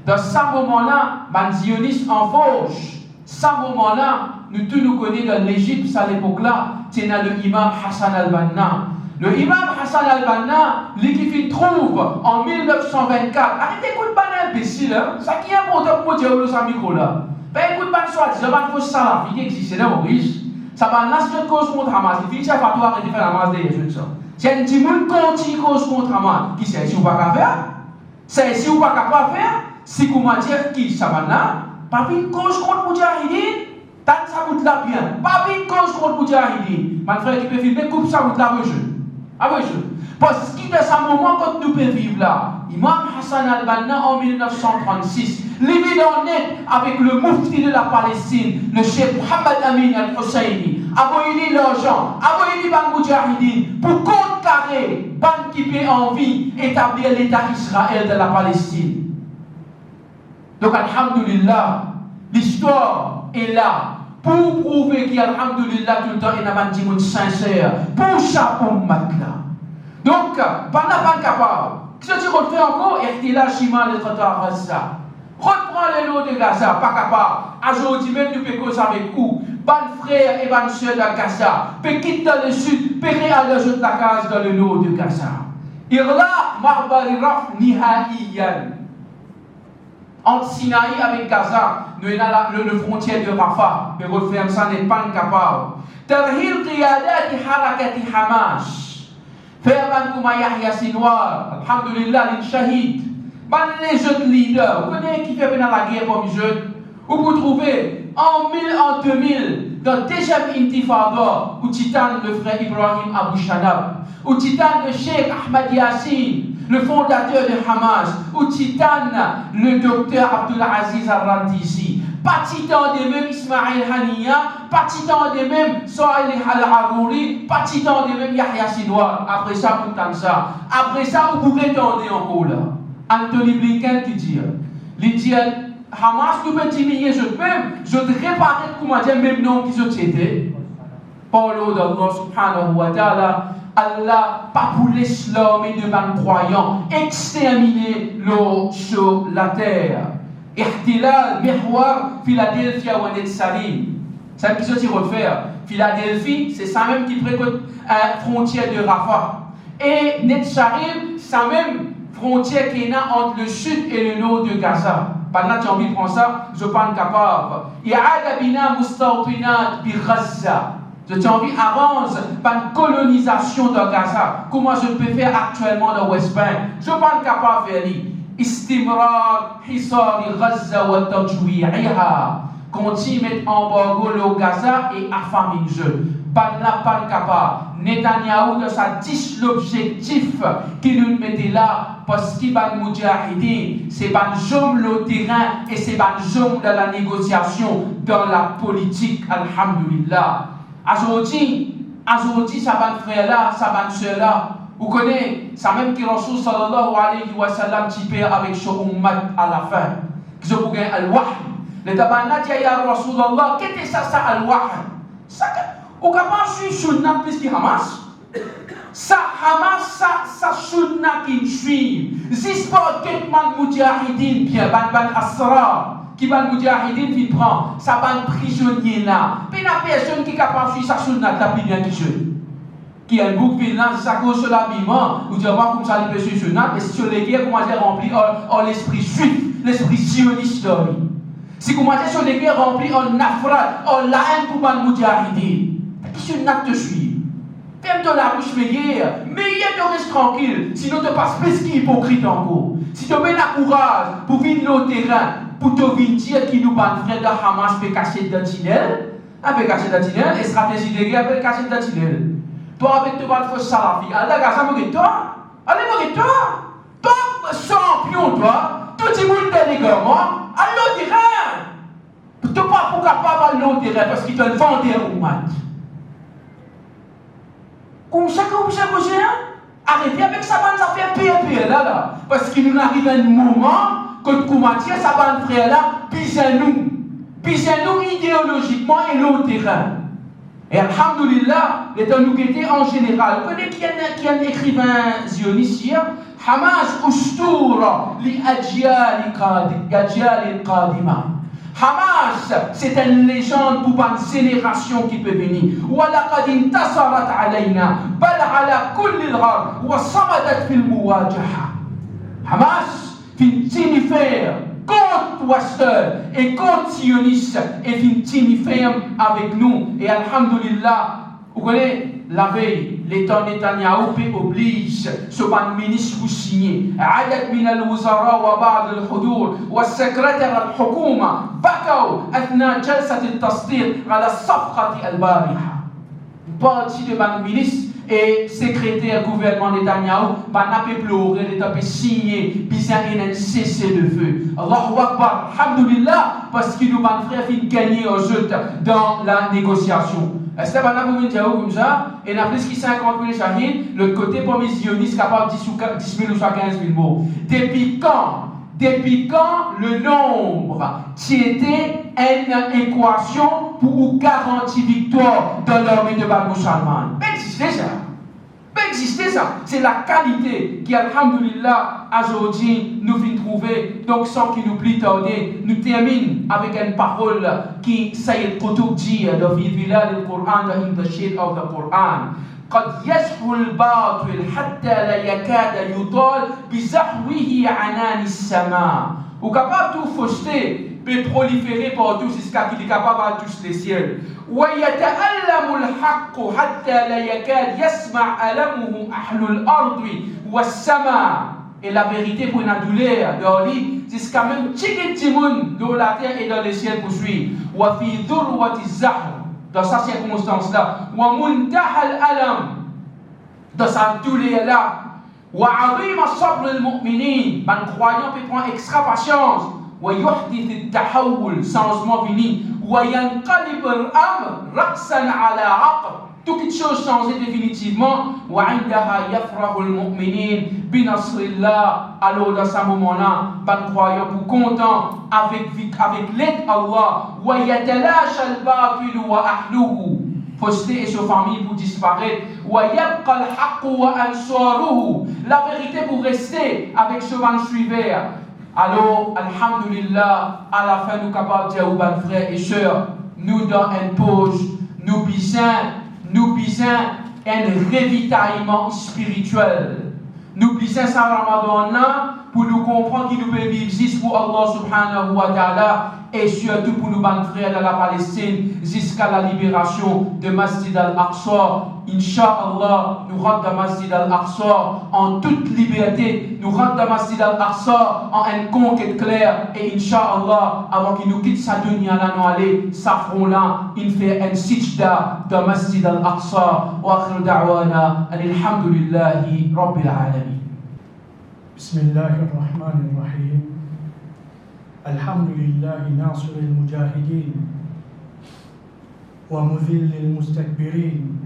Dans ce moment-là, les zionistes en fauche. Ce moment-là, nous tous nous connaissons dans l'Égypte à l'époque-là, c'est le imam Hassan al-Banna. Le imam Hassan al-Banna, lui qui trouve en 1924. Arrêtez d'écouter ban imbécile, hein? Ça qui est important pour dire au micro là. Ben écoute ban soit disant ban fausse salafi qui existe dans Maurice. Ça va là c'est une cause contre Hamas. Il finit ça pas toi arrêter faire la masse derrière ça. C'est un petit monde continue cause contre Hamas. Qui c'est si ou pas faire? C'est si ou pas capable faire? Si comment dire qui ça va là, pas une cause contre Moudjahidine, tant ça bout là bien, pas une cause contre Moudjahidine. Mon frère qui peut filmer, coupe ça bout là avec jeu. Avec jeu. Parce qu'il y a ce moment quand nous pouvons vivre là, Imam Hassan al-Banna en 1936, l'évident net avec le mufti de la Palestine, le chef Mohamed Amin al-Husseini, a envoyé l'argent, a envoyé ban Moudjahidine pour contrecarrer ban qui peut envie établir l'État Israël de la Palestine. Donc, alhamdulillah, l'histoire est là pour prouver qu'alhamdulillah, tout le temps, il y a un petit monde sincère pour chaque ummat là. Donc, pas capable. Qu'est-ce que tu refais encore? Irtila Shima le Trottoir Gaza. Reprends les lots de Gaza, pas capable. Aujourd'hui même, nous pouvons causer avec vous. Ban frère et ban soeur de Gaza. Peut quitter dans le sud, peut réaliser la case dans le nord de Gaza. Irla, Marbariraf, Nihaiyan. Entre Sinaï avec Gaza, nous avons la frontière de Rafah, mais referme ça n'est pas capable. Tarhil qiyadati harakati Hamas. Faire ban kuma Yahya Sinwar, alhamdulillah, les shahid. Ban les jeunes leaders, vous connaissez qui fait venir la guerre comme jeunes? Où vous trouvez en 2000, dans le deuxième intifada, où titane le frère Ibrahim Abou Shanab, où titane le Cheikh Ahmad Yassine, le fondateur de Hamas, ou titane le docteur Abdulaziz al-Rantisi, pas titan des mêmes Ismail Haniya, pas titan des mêmes Sohail al-Harouri, pas titan des mêmes Yahya Sinwar. Après ça, vous entendez ça. Après ça, vous prétendez encore là. Anthony Blinken qui dit, Hamas nous peut diminuer je te réparer comment dire même nom qui se tiétait. Paulo d'Allah subhanahu wa ta'ala. Allah, pas pour l'islam et devant croyants, exterminer l'eau sur la terre. Ihtilal, Mihwar, Philadelphia ou Netzarim. C'est ce qui se refaire. Philadelphie, c'est ça même qui précote la frontière de Rafah. Et Netzarim, c'est la même frontière qui est là entre le sud et le nord de Gaza. Par là, tu as envie de prendre ça, je ne suis pas capable. I'ada bina mustawtinat bi Gaza. Je t'ai envie avance par une colonisation de Gaza. Comment je peux faire actuellement dans West Bank? Je ne suis pas capable de faire. Istimrar, Hisari, Gaza wa tajwi'iha. Continue à mettre embargo le Gaza et affamer le jeu. Pas capable. Netanyahou de sa 10 l'objectif qui nous mettait là parce qu'il va nous mujahidin, c'est pas jom le terrain et c'est pas jom de la négociation dans la politique. Alhamdulillah. Aujourd'hui, ça va frère là, ça va soeur là. Vous connaissez, ça même que Rasul sallallahu alayhi wa sallam typé avec son ummat à la fin. Que je vous gagne al-wahy. Le tabanna dit ya Rasulallah, qu'est-ce que ça al-wahy? Ça, vous ne pouvez pas suivre Sunnah plus que Hamas. Ça, Hamas, ça Sunnah qui suit. Si pas quelqu'un mujahidin, bien, ban asra. Qui va nous dire qui prend, ça va un prisonnier là. Puis la personne qui est capable de suivre sa sunna, la plus bien qui a un bouc là, c'est ça cause de l'habillement. Vous dites, moi, comme ça, il peut suivre sunna, mais sur les guerres, comment j'ai rempli l'esprit juif, l'esprit sioniste. Si comment j'ai sur les guerres rempli en nafrat, en la haine pour man moudjahidin, qui sunna te suit? Ferme-toi la bouche, mais te reste tranquille, sinon tu passes plus qu'hypocrite encore. Si tu mets la courage pour vivre le terrain, pour te dire qu'il nous bat frère de Hamas peut cacher le tunnel, peut cacher le tunnel, et stratégie de guerre peut cacher le tunnel. Toi avec ton mal faux salafi, allez Gaza mourir toi, toi champion toi, tout le monde est légalement, allez au terrain, tu n'es pas capable d'aller au terrain parce qu'il te vend des roumains. Comme ça, arrêtez avec ça, ça fait pire là, parce qu'il nous arrive un moment. Quand Koumatia, ça va frère là, pisez-nous idéologiquement et le terrain. Et alhamdulillah, les temps nous guetter en général. Vous connaissez qui est un écrivain zioniste hier? Hamas ustura li ajyal qadima. Hamas, c'est une légende pour une génération qui peut venir. وَلَقَدْ انْتَصَرَتْ عَلَيْنَا بَلْ عَلَى كُلِّ الْغَرْبِ وَصَمَدَتْ فِي الْمُوَاجَهَةِ. Hamas fin faire contre Western et contre sionistes et fin faire avec nous. Et alhamdulillah, vous connaissez la veille, l'État Netanyahou oblige ce ministre pour signer. عدد من الوزراء وبعض الحضور والسكرتير الحكومة بكوا أثناء جلسة التصديق على الصفقة البارحة. Parti de ministre et secrétaire gouvernement Netanyahou n'a pas pleuré, il n'a pas signé, puis il y a un cessez-le-feu. Allahu Akbar, alhamdulillah, parce qu'il nous a fait gagner aux autres dans la négociation. Est-ce que vous avez comme ça? Et il y a plus de 50 000 shahid, l'autre côté, pour les sionistes, capable de 10 000 ou 15 000 mots. Depuis quand le nombre était une équation pour garantir victoire dans l'armée de Bal Musulman? Ça existe ça. C'est la qualité qui, alhamdulillah, aujourd'hui, nous vient trouver. Donc, sans qu'il nous plie tarder, nous terminons avec une parole qui Sayyid Qutb dit dans Vilal al-Qur'an, in the shade of the Quran. قد يزحو الباطل حتى لا يكاد يطال بزحوه عنان السماء. Ou capable de tout fausseter, peut proliférer partout jusqu'à qu'il est capable de toucher les ciels. ويتألم الحق حتى لا يكاد يسمع ألمه أهل الأرض والسماء. Et la vérité pour une douleur dans lui, jusqu'à même Tchikitimoun dans la terre et dans les ciels poursuit. وفي ذروة الزحف. Dans sa circonstance-là, وَمُنْتَحَ الْأَلَمْ, dans sa douleur-là, وَعَظِيمَ الصَّبْرِ الْمُؤْمِنِينَ, ben croyant peut prendre extra patience, وَيُحْدِثِ التَّحَوُّلْ, changement fini, وَيَنْقَلِبُ الْأَمْرِ رَأْسًا عَلَى عَقْبٍ, toute chose changée définitivement, وَعِنْدَهَا يَفْرَحُ الْمُؤْمِنِينَ بِنَصْرِ اللَّهِ. Alors dans ce moment-là, ben croyant pour content avec l'aide d'Allah, وَيَتَلَاشَ الْبَاطِلُ وَأَهْلُهُ, fausseté et sa famille pour disparaître, وَيَبْقَى الْحَقُّ وَأَنْصَارُهُ, la vérité pour rester avec ce man suiveur. Alors, alhamdulillah, à la fin nous capables de dire aux frères et sœurs, nous dans une pause, nous besoin un ravitaillement spirituel. Nous besoin ça Ramadan pour nous comprendre qu'il nous peut vivre juste pour Allah subhanahu wa ta'ala et surtout pour nos bons frères de la Palestine jusqu'à la libération de Masjid al-Aqsa. Inch'Allah, nous rentrons dans Masjid al-Aqsa en toute liberté. Nous rentrons dans Masjid al-Aqsa en une conquête claire. Et Inch'Allah, avant qu'il nous quitte sa dunya, là, nous allons s'affronter là, il fait un sijda dans Masjid al-Aqsa. Wa akhiru da'wana, alhamdulillahi rabbil alamin. Bismillahirrahmanirrahim. Alhamdulillahi nasir al-mujahideen wa mudhill al-mustakbirin.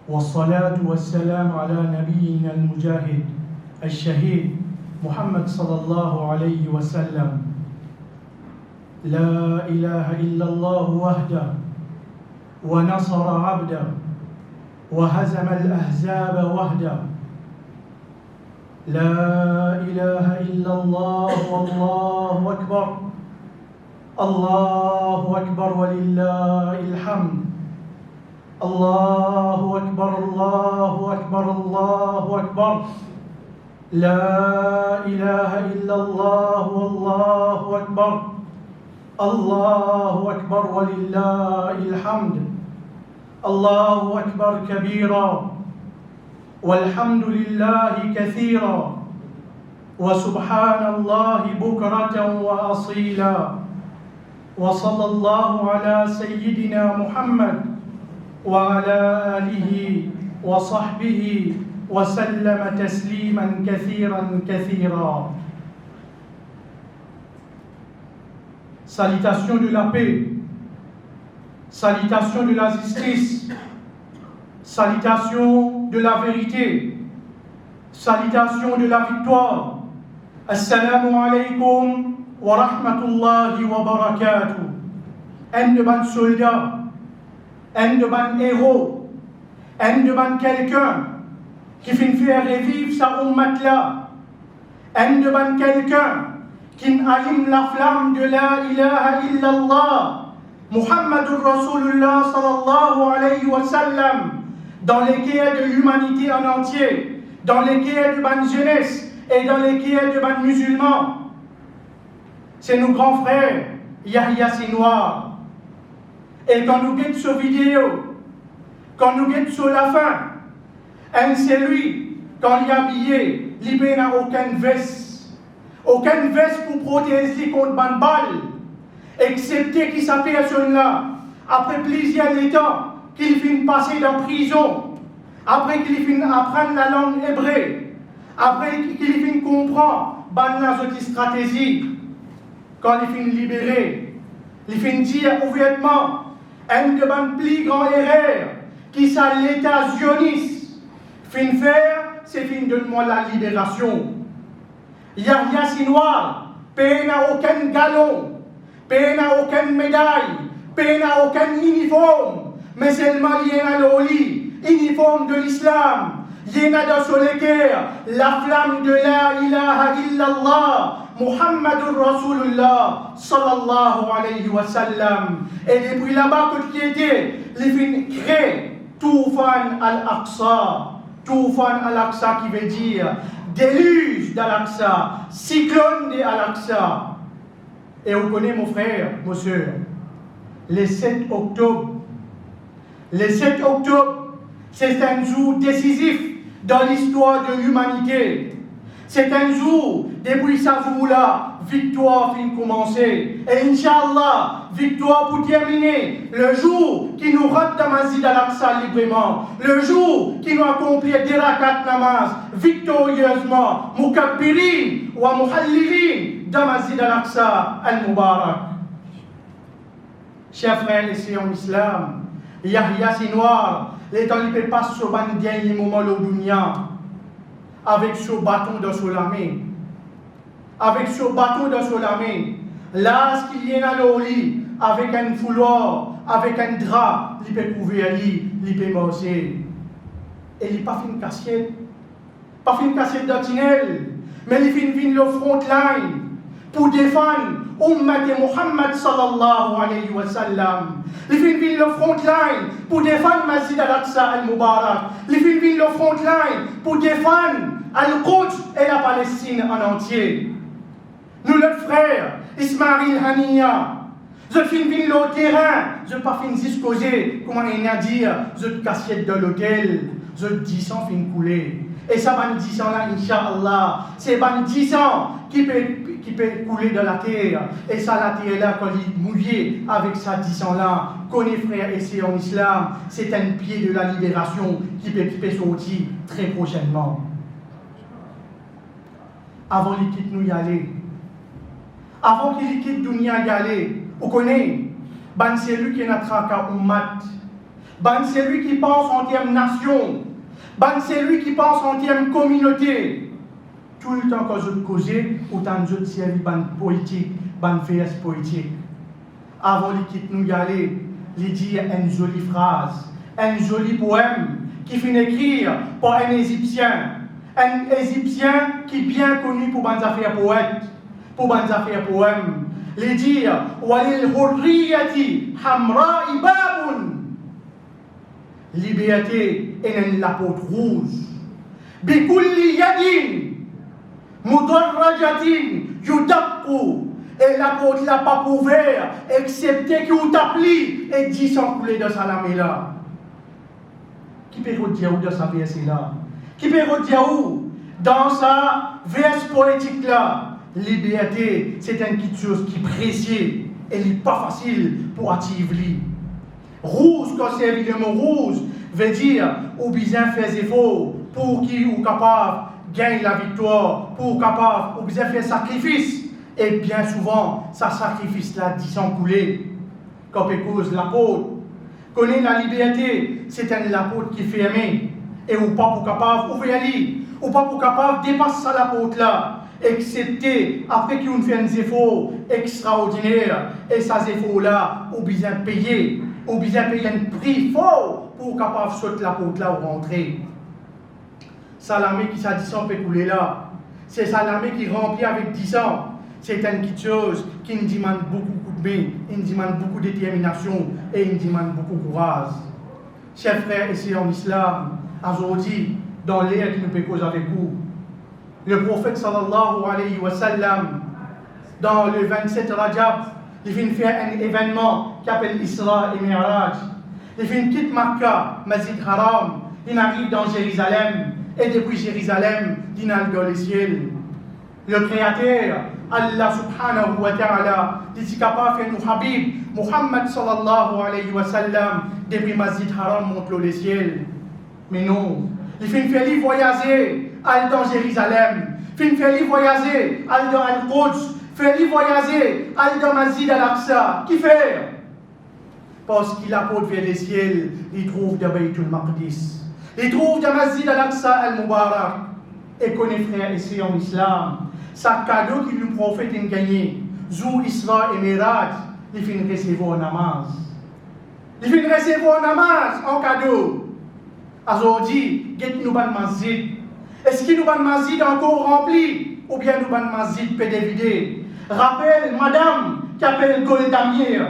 والصلاة والسلام على نبينا المجاهد الشهيد محمد صلى الله عليه وسلم. لا إله إلا الله وحده ونصر عبده وهزم الأحزاب وحده. لا إله إلا الله والله أكبر. الله أكبر ولله الحمد. الله أكبر الله أكبر الله أكبر. لا إله إلا الله والله أكبر. الله أكبر ولله الحمد. الله أكبر كبيرا والحمد لله كثيرا وسبحان الله بكرة وأصيلا. وصلى الله على سيدنا محمد وعلى آله وصحبه وسلم تسليما كثيرا كثيرا. Salutations de la paix, salutations de la justice, salutations de la vérité, salutations de la victoire. Assalamu alaikum wa rahmatullahi wa barakatuh. Un de ban soldats, un de ban héros, un de ban quelqu'un qui finit faire revivre sa ummat là, un de ban quelqu'un qui allume la flamme de la ilaha illallah, Muhammadur Rasulullah sallallahu alayhi wa sallam, dans les guerres de l'humanité en entier, dans les guerres de ban jeunesse et dans les guerres de ban musulmans. C'est nos grands frères, Yahya Sinwar. Et quand nous guettons sur vidéo, quand nous guettons sur la fin, c'est lui, quand il est habillé, il n'a aucune veste pour protéger contre une balle, excepté qu'il s'appelle là, après plusieurs temps, qu'il finit passer dans la prison, après qu'il finit apprendre la langue hébraïque, après qu'il finit comprendre la stratégie, quand il finit libéré, il finit dire ouvertement, un de mes plus grands erreurs qui ça l'État zioniste fin faire, c'est fin donne-moi la libération. Yahya Sinwar, paye n'a aucun galon, paye n'a aucune médaille, paye n'a aucun uniforme, mais seulement il y a l'oli, uniforme de l'islam. Il y a dans le cœur la flamme de la ilaha illallah. Muhammadur Rasulullah sallallahu alayhi wa sallam. Et depuis là-bas, que qui était, les fins créent Toufan al-Aqsa. Toufan al-Aqsa qui veut dire déluge d'Al-Aqsa, cyclone de Al-Aqsa. Et vous connaissez mon frère, mon soeur, le 7 octobre. Le 7 octobre, c'est un jour décisif dans l'histoire de l'humanité. C'est un jour, depuis ce jour-là, victoire fin commencer. Et Inch'Allah, victoire pour terminer. Le jour qui nous rentre dans Masjid al-Aqsa librement. Le jour qui nous accomplit des rakat namaz victorieusement. Mukabbirin wa muhallirin dans Masjid al-Aqsa al-Mubarak. Chers frères et sœurs en islam, Yahya Sinwar, les talibés passent sur le dernier moment de dunya. Avec ce bâton dans son main. Avec ce bâton dans son main. Là, ce qu'il y a dans le lit, avec un fouloir, avec un drap, il peut couvrir lui, il peut manger. Et il n'a pas fait une casquette. Pas fait une casquette d'Antinel. Mais il fait le front line pour défendre Ummat Muhammad sallallahu alayhi wa sallam. Il fait le front line pour défendre Masjid al-Aqsa al-Mubarak. Il fait le front line pour défendre Al-Quds et la Palestine en entier. Nous, notre frère, Ismail Hania. Je fin le terrain, je pas fin discuter, comment il a dit, je cassiette de l'hôtel, je 10 ans fin couler. Et ça, ban 10 ans là, Inch'Allah, c'est ban 10 ans qui peut couler de la terre. Et ça, la terre là, quand il mouillé avec ça 10 ans là, connaît frère et c'est en islam, c'est un pied de la libération qui peut sortir très prochainement. Avant qu'il quitte nous y aller, avant qu'il quitte Dunia y aller, vous connaissez, ban c'est lui qui est notre ummat, ban c'est lui qui pense en termes nation, ban c'est lui qui pense en termes communauté. Tout le temps que je cause, autant je servi ban politique, ban VS politique. Avant qu'il quitte nous y aller, il dit une jolie phrase, un joli poème qui finit écrire par un Égyptien qui est bien connu pour ban affaires poètes, pour ban affaires poèmes. Les dire walil hurriyati hamra'i babun, liberté est la porte rouge, bikulli yadin mudarrajatin yudaqqu, et la porte n'a pas ouvert excepté qu'on t'applie et 10 ans coulés de salamé là. Qui peut redire où de sa verset là? Qui peut redire où dans sa verse politique là? Liberté, c'est une petite chose qui est précieuse et n'est pas facile pour attirer. Rouge, quand c'est évidemment rouge, veut dire ou bien faire des efforts pour qui ou capable de gagner la victoire, pour capable ou bien faire sacrifice. Et bien souvent, ça sacrifice-là 10 ans coulés. Quand on cause l'apôtre, connaît la liberté, c'est un apôtre qui est fermé. Et ou pas pour capable ouvrir aller, ou pas pour capable de dépasser l'apôtre là. Excepté après qu'on fait un effort extraordinaire et ces efforts-là, ou bien payer un prix fort pour capable de sauter la porte là ou rentrer. Salamé qui s'est 10 ans peut couler là, c'est Salamé qui remplit avec 10 ans. C'est une petite chose qui nous demande beaucoup de bien, il nous demande beaucoup de détermination et il nous demande beaucoup de courage. Chers frères et sœurs en islam, aujourd'hui, dans l'ère qui nous peut causer avec vous, le prophète sallallahu alayhi wa sallam, dans le 27 Rajab, il vient faire un événement qui s'appelle Isra et Mi'raj. Il vient quitter Makkah, Masjid Haram, il arrive dans Jérusalem, et depuis Jérusalem, il arrive dans le ciel. Le Créateur, Allah subhanahu wa ta'ala, il est capable de faire nous Habib, Muhammad sallallahu alayhi wa sallam, depuis Masjid Haram, monte le ciel. Mais non, il vient faire lui voyager. Aller dans Jérusalem, faire lui voyager, aller dans Al-Quds, faire lui voyager, aller dans Masjid Al-Aqsa. Qui fait? Parce qu'il apporte vers les ciels, il trouve de Baytul Maqdis, il trouve de Masjid Al-Aqsa Al-Mubarak. Et connaît frères et sœurs en islam, ça cadeau qu'il nous prophète a gagné, Zou Isra et Miraj, il finit recevoir en namaz. Il finit recevoir en namaz en cadeau. Aujourd'hui, get nous ban masjid. Est-ce que nous avons un masjid encore rempli ou bien nous avons un masjid pédévidé? Rappelle madame qui appelle Golda Meir,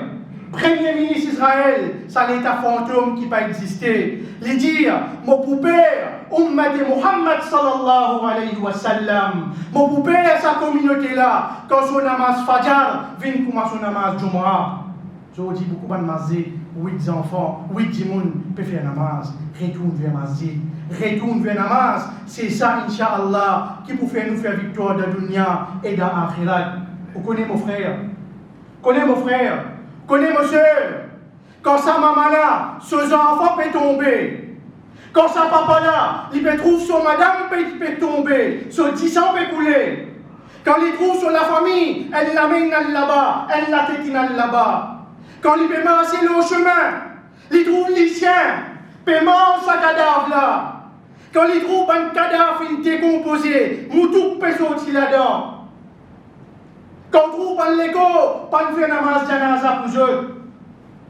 premier ministre d'Israël, ça l'état fantôme qui n'a pas existé. Il dit, mon père, Ummat Muhammad sallallahu alayhi wa sallam, mon père, sa communauté là, quand son namaz Fajr, vient comme son namaz Jumu'ah. Je vous dis beaucoup de masjid, 8 enfants, 8 djimoun peuvent faire namaz, retourne vers masjid. Retourne vers namaz, c'est ça, Inch'Allah, qui peut faire nous faire victoire de dunya et de akhirat. Vous connaissez mon frère? Connaissez mon frère? Connaissez ma soeur? Quand sa maman là, ses enfants peuvent tomber. Quand sa papa là, il peut trouver son madame peut tomber. Son 10 ans peut couler. Quand il trouve sur la famille, elle l'amène là-bas, elle la tétine là-bas. Quand il peut marcher le chemin, il trouve les siens, peut manger sa cadavre là. Quand il trouve un cadavre décomposé, Moutouk peut sortir là-dedans. Quand il trouve un Lego, pas de faire namaz janaza pour eux.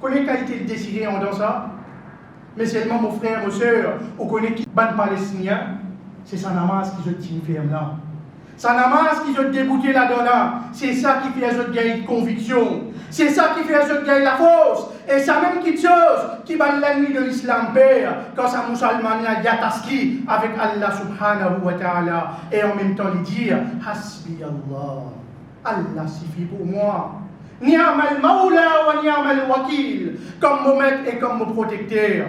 Connaissez qualité de décider en dans ça? Mais seulement mon frère, mon soeur, vous connaissez qui ban palestinien, c'est sa namaz qui se tient ferme là. Sa namaz qui se débouté là-dedans là, c'est ça qui fait les gagner de conviction. C'est ça qui fait les autres gagner la force. Et ça même quelque chose qui bat l'ennemi de l'islam père, quand ça musulman a yataski avec Allah subhanahu wa ta'ala. Et en même temps, il dit, Hasbi Allah. Allah suffit pour moi. Ni'amal Maula wa ni'amal Wakil, comme mon maître et comme mon protecteur.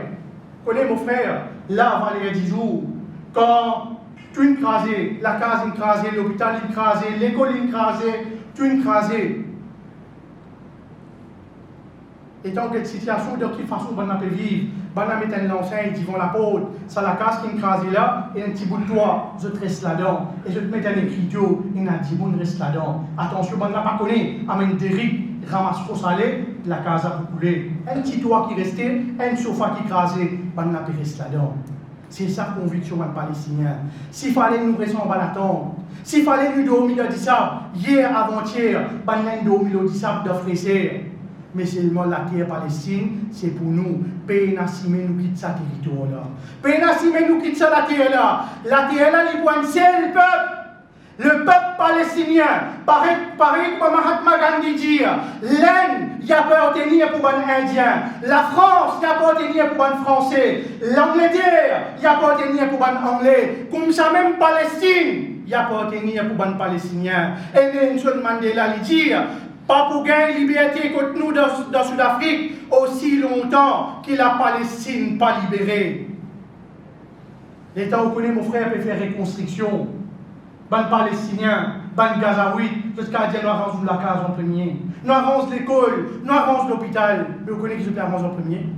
Connais mon frère, là, avant les 10 jours, quand tout écrasé, la case écrasée, l'hôpital écrasé, l'école écrasée, tout écrasé. Et dans cette situation, de quelle façon on peut vivre? On va mettre un enseigne, ils vont la porte, ça la casse qui est écrasée là, et un petit bout de toit, je te reste là-dedans. Et je te mets un écriteau, et un petit bout de reste là-dedans. Attention, on n'a pas connu, amène des riz, ramasse trop salé, la case a coulé. Un petit toit qui restait, un sofa qui écrasé, on n'a pas reste là-dedans. C'est ça la conviction des Palestiniens. S'il fallait nous rester en bas d'attendre, s'il fallait nous dormir dans l'Issab, hier, avant-hier, on a dormi dans l'Issab de Fraiser. Mais seulement la terre Palestine, c'est pour nous. Pénassime nous quitte sa territoire-là. Pénassime nous quitte sa terre-là. La terre-là, il voit un seul peuple. Le peuple palestinien, pareil comme Mahatma Gandhi dit, l'Inde, il appartenait pour les Indiens. La France, il appartenait pour les Français. L'Angleterre, il appartenait pour les Anglais. Comme ça, même Palestine, il appartenait pour les Palestiniens. Et Nelson Mandela lui dit, pas pour gagner liberté contre nous dans Sud-Afrique, aussi longtemps que la Palestine pas libérée. L'État où connaît mon frère peut faire reconstruction. Ban Palestiniens, ban Gazaouis, jusqu'à dire nous avons la case en premier. Nous avons l'école, nous avons l'hôpital. Mais vous connaissez qui se avance en premier?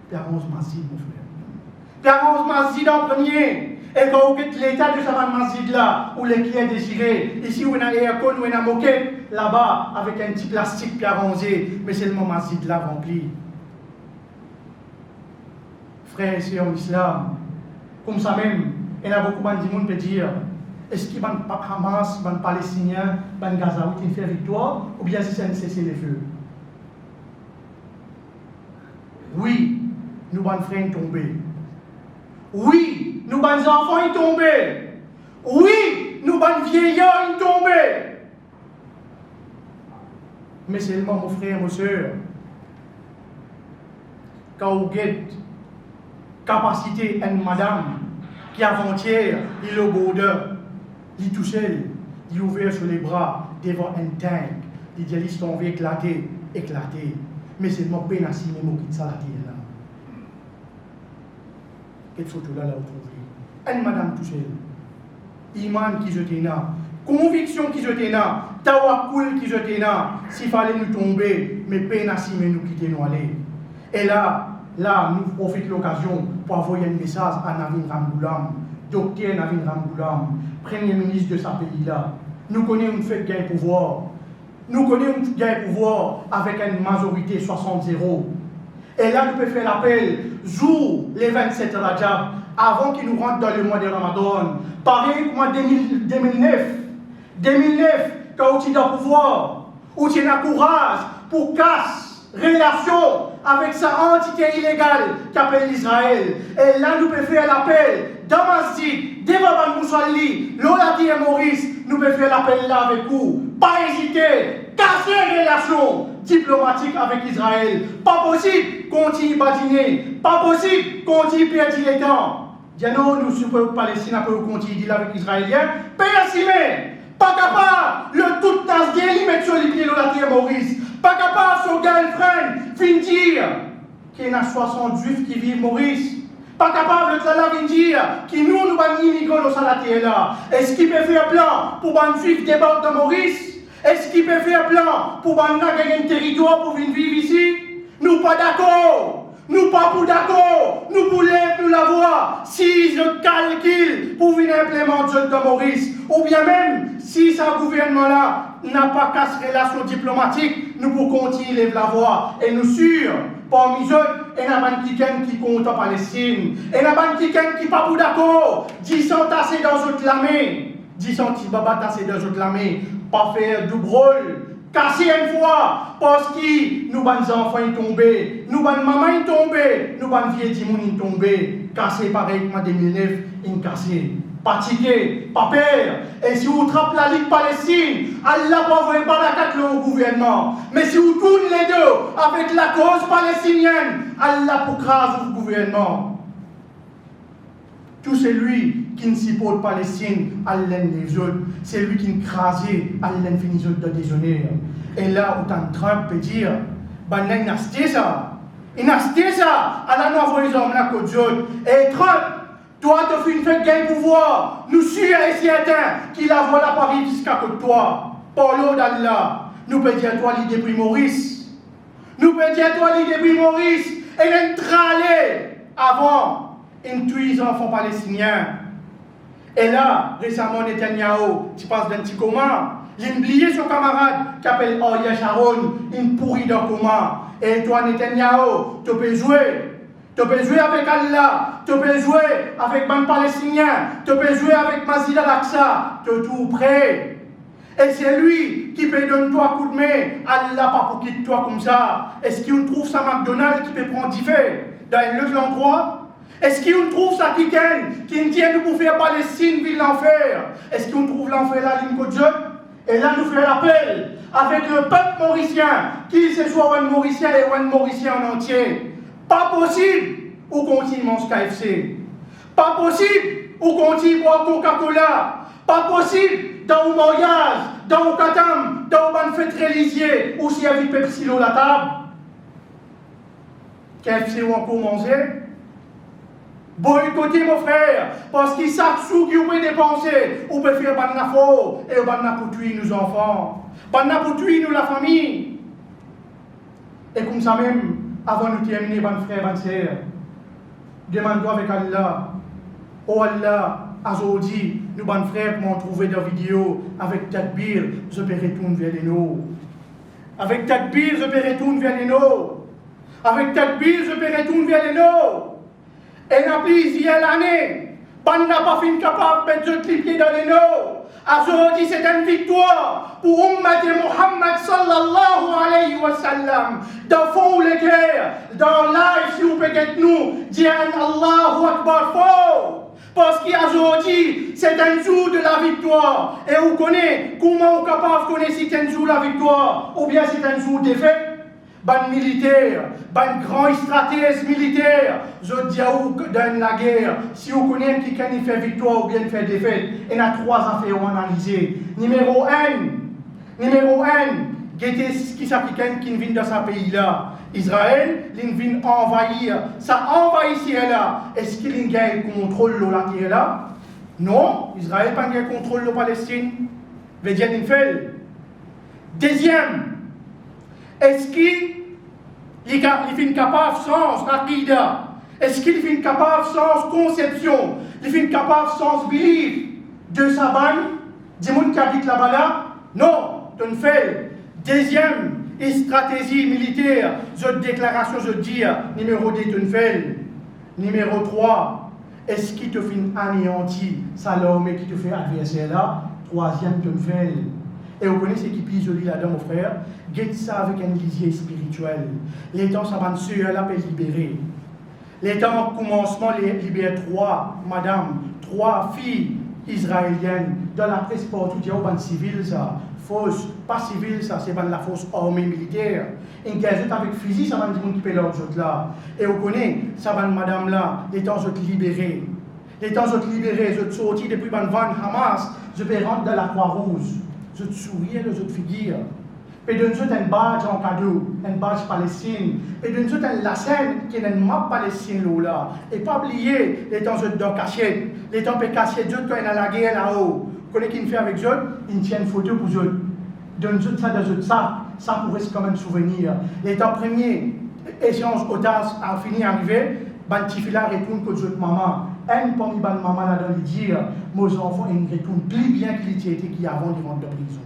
Puis avance Masjid, mon frère. Puis avance Masjid en premier. Et quand vous êtes l'état de ce masjid là, où les clés déchirées, ici où on a aircon, où on a moquette, là-bas, avec un petit plastique puis arrangé, mais c'est le masjid là rempli. Frères et sœurs en islam, comme ça même, il y a beaucoup de monde qui peut dire, est-ce qu'il y a un Hamas, un Palestinien, un Gazaoui qui fait victoire, ou bien si c'est un cessez-le-feu? Oui, nous allons frères tomber. Oui, nous allons enfants tomber. Oui, nous allons vieillards tomber. Mais seulement, mon frère, mon soeur, quand vous avez capacité, une madame qui avant-hier, il est au border, il est tout seul, il est ouvert sur les bras devant un tank, il dit qu'ils ont éclaté. Mais seulement Pénassi, même qui ça la terre là. Cette photo-là, là, vous trouvez. Une madame tout seul. Iman qui jetait là. Conviction qui jetait là. Tawakul qui jetait là. S'il fallait nous tomber, mais Pénassi, mais nous quitter nous aller. Et là, nous profitons de l'occasion pour envoyer un message à Navin Ramgoulam, docteur Navin Ramgoulam, premier ministre de ce pays-là. Nous connaissons une fête gain pouvoir. Nous connaissons une gain pouvoir avec une majorité 60-0. Et là, nous pouvons faire l'appel, jour les 27 Rajab, avant qu'ils nous rentrent dans le mois de Ramadan. Pareil comme en 2009, quand tu as le pouvoir, où tu as le courage pour casse, relation avec sa entité illégale qu'appelle Israël. Et là, nous pouvons faire l'appel, dans Masjid, devant Moussalli, Lolati et Maurice, nous pouvons faire l'appel là avec vous. Pas hésiter, casser les relations diplomatiques avec Israël. Pas possible qu'on continue badiner. Pas possible qu'on continue perdre les temps. Diano, nous sommes Palestiniens, pour continuer avec les Israéliens. Pénassimé, pas capable, le tout tasgué, il met sur les pieds Lolati et Maurice. Pas capable, son girlfriend, fin dire qu'il y a 60 juifs qui vivent Maurice. Pas capable de la dire qui nous allons immigrer dans la terre là. Est-ce qu'il peut faire plan pour les juifs débarquer de Maurice? Est-ce qu'il peut faire plan pour gagner un territoire pour venir vivre ici? Nous pas d'accord. Nous pas pour d'accord. Nous voulons nous l'avoir. Si je calcule pour venir implémenter de Maurice, ou bien même si ce gouvernement-là n'a pas cassé relation diplomatique, nous pouvons continuer la voie. Et nous sûrs, parmi eux, il y a quelqu'un qui compte en Palestine. Il y a quelqu'un qui n'est pas pour d'accord. 10 ans tassés dans notre lamé. 10 ans qui baba tassés dans notre lamé. Pas faire du brûle. Casser une fois. Parce que nous, les enfants, sont tombés. Nous, les mamans, sont tombés. Nous, les vieux sont tombés. Casser pareil comme en 2009, ils sont cassés. Pas tiquer, pas peur. Et si vous trappez la Ligue Palestine, Allah ne va pas la carte au gouvernement. Mais si vous tournez les deux avec la cause palestinienne, Allah pour craser le gouvernement. Tout celui qui ne supporte Palestine, Allah les autres. C'est lui qui ne crasait, Allah finit de déshonneur. Et là, autant Trump peut dire, ben, il n'a ça. Il n'a ça. Allah nous envoie les hommes là, côte jaune. Et Trump, toi, tu fais une fête gain pouvoir. Nous sommes ici atteints qu'il a voilà Paris jusqu'à côté de toi. Pour l'eau d'Allah, nous peut dire toi l'idée prix Maurice. Nous peut dire toi l'idée prix Maurice. Et il tralé avant une tuer les enfants palestiniens. Et là, récemment, Netanyahu, tu passes d'un petit coma. Il a oublié son camarade qui s'appelle Ariel Sharon, il pourrit dans le coma. Et toi, Netanyahu, tu peux jouer. Tu peux jouer avec Allah, tu peux jouer avec les Palestiniens, tu peux jouer avec Masjid al-Aqsa, tu es tout prêt. Et c'est lui qui peut donner toi un coup de main, Allah pas pour quitter toi comme ça. Est-ce qu'on trouve ça McDonald's qui peut prendre du fait dans un autre endroit? Est-ce qu'on trouve ça qui tient pour faire Palestine, ville l'enfer? Est-ce qu'on trouve l'enfer là, ligne côte jaune? Et là, nous faisons l'appel avec le peuple mauricien, qu'il se soit un mauricien et un mauricien en entier. Pas possible ou continue manger KFC. Pas possible ou continue boire Coca-Cola. Pas possible dans un mariage, dans un katam, dans une fête religieuse ou s'il y a du Pepsi sur la table. KFC ou encore manger. Boycotter mon frère, parce qu'ils savent sous qu'ils peuvent dépenser, ou peuvent faire ban faux et ban pour tuer nos enfants, ban pour tuer nous la famille. Et comme ça même, avant de terminer, ban frère, ban sœur, demande-toi avec Allah, oh Allah, aujourd'hui, nous ban frères m'ont trouvé des vidéos avec Takbir, je peux retourner vers les nous. Avec Takbir, je peux retourner vers les nous. Avec Takbir, je peux retourner vers les nous. Et n'a plus ici l'année, on n'a pas fini capable de mettre les pieds dans les noms. Aujourd'hui, c'est une victoire pour Ummat Muhammad sallallahu alayhi wa sallam. Dans fond les guerres, dans live, si vous pouvez être nous, dire Allahu Akbar fort. Parce qu'aujourd'hui, c'est un jour de la victoire. Et vous connaissez comment on est capable de connaître si c'est un jour de la victoire ou bien c'est un jour de défaite. Ban militaire, ban grand stratège militaire, je dis à vous dans la guerre, si vous connaissez qui fait victoire ou bien fait défaite, il y a trois affaires à analyser. Numéro 1, qui s'applique qui vient dans ce pays-là. Israël, il vient envahir, ça envahit ici et là. Est-ce qu'il a un contrôle de la terre là? Non, Israël n'a pas un contrôle de la Palestine. Veut dire qu'il fait. Deuxième, est-ce qu'il est capable sans Aqida? Est-ce qu'il est capable sans conception? Il est capable sans belief de sa banne? Du monde qui habite là-bas là? Non, tu ne fais. Deuxième stratégie militaire, déclaration, je dis, numéro 2, tu ne fais. Numéro 3, est-ce qu'il te fait anéanti? Ça l'homme qui te fait adversaire là? Troisième, tu ne fais. Et vous connaissez qui pise joli là-dedans, mon frère? Guette ça avec un lisier spirituel. Les temps, ça va nous là pour libérer. Les temps, commencement, libérer 3 filles israéliennes dans la presse partout, il y a un civil, ça. Fausse, pas civil, ça, c'est la fausse armée militaire. Une gazette avec fusil, ça va nous qui paye l'autre là. Et vous connaissez, ça va madame là, les temps, je te libérer. Les temps, je te libérer, je te sortir depuis le van Hamas, je vais rentrer dans la Croix-Rouge. Je te souris, je te figure. Et de nous un badge en cadeau, un badge Palestine. Et de nous un lacène qui est une map Palestine là. Et pas oublier les temps de cachette. Les temps de cachette, quand il y a la guerre là-haut. Vous connaissez qui fait avec eux? Ils tiennent une photo pour eux. De nous ça dans eux ça pourrait être comme un souvenir. Les temps premiers, échange otages a fini d'arriver. Bantifila retourne que eux maman. Un parmi les maman là dans le dire, mes enfants, ils retournent plus bien qu'ils étaient qui avant de rentrer de prison.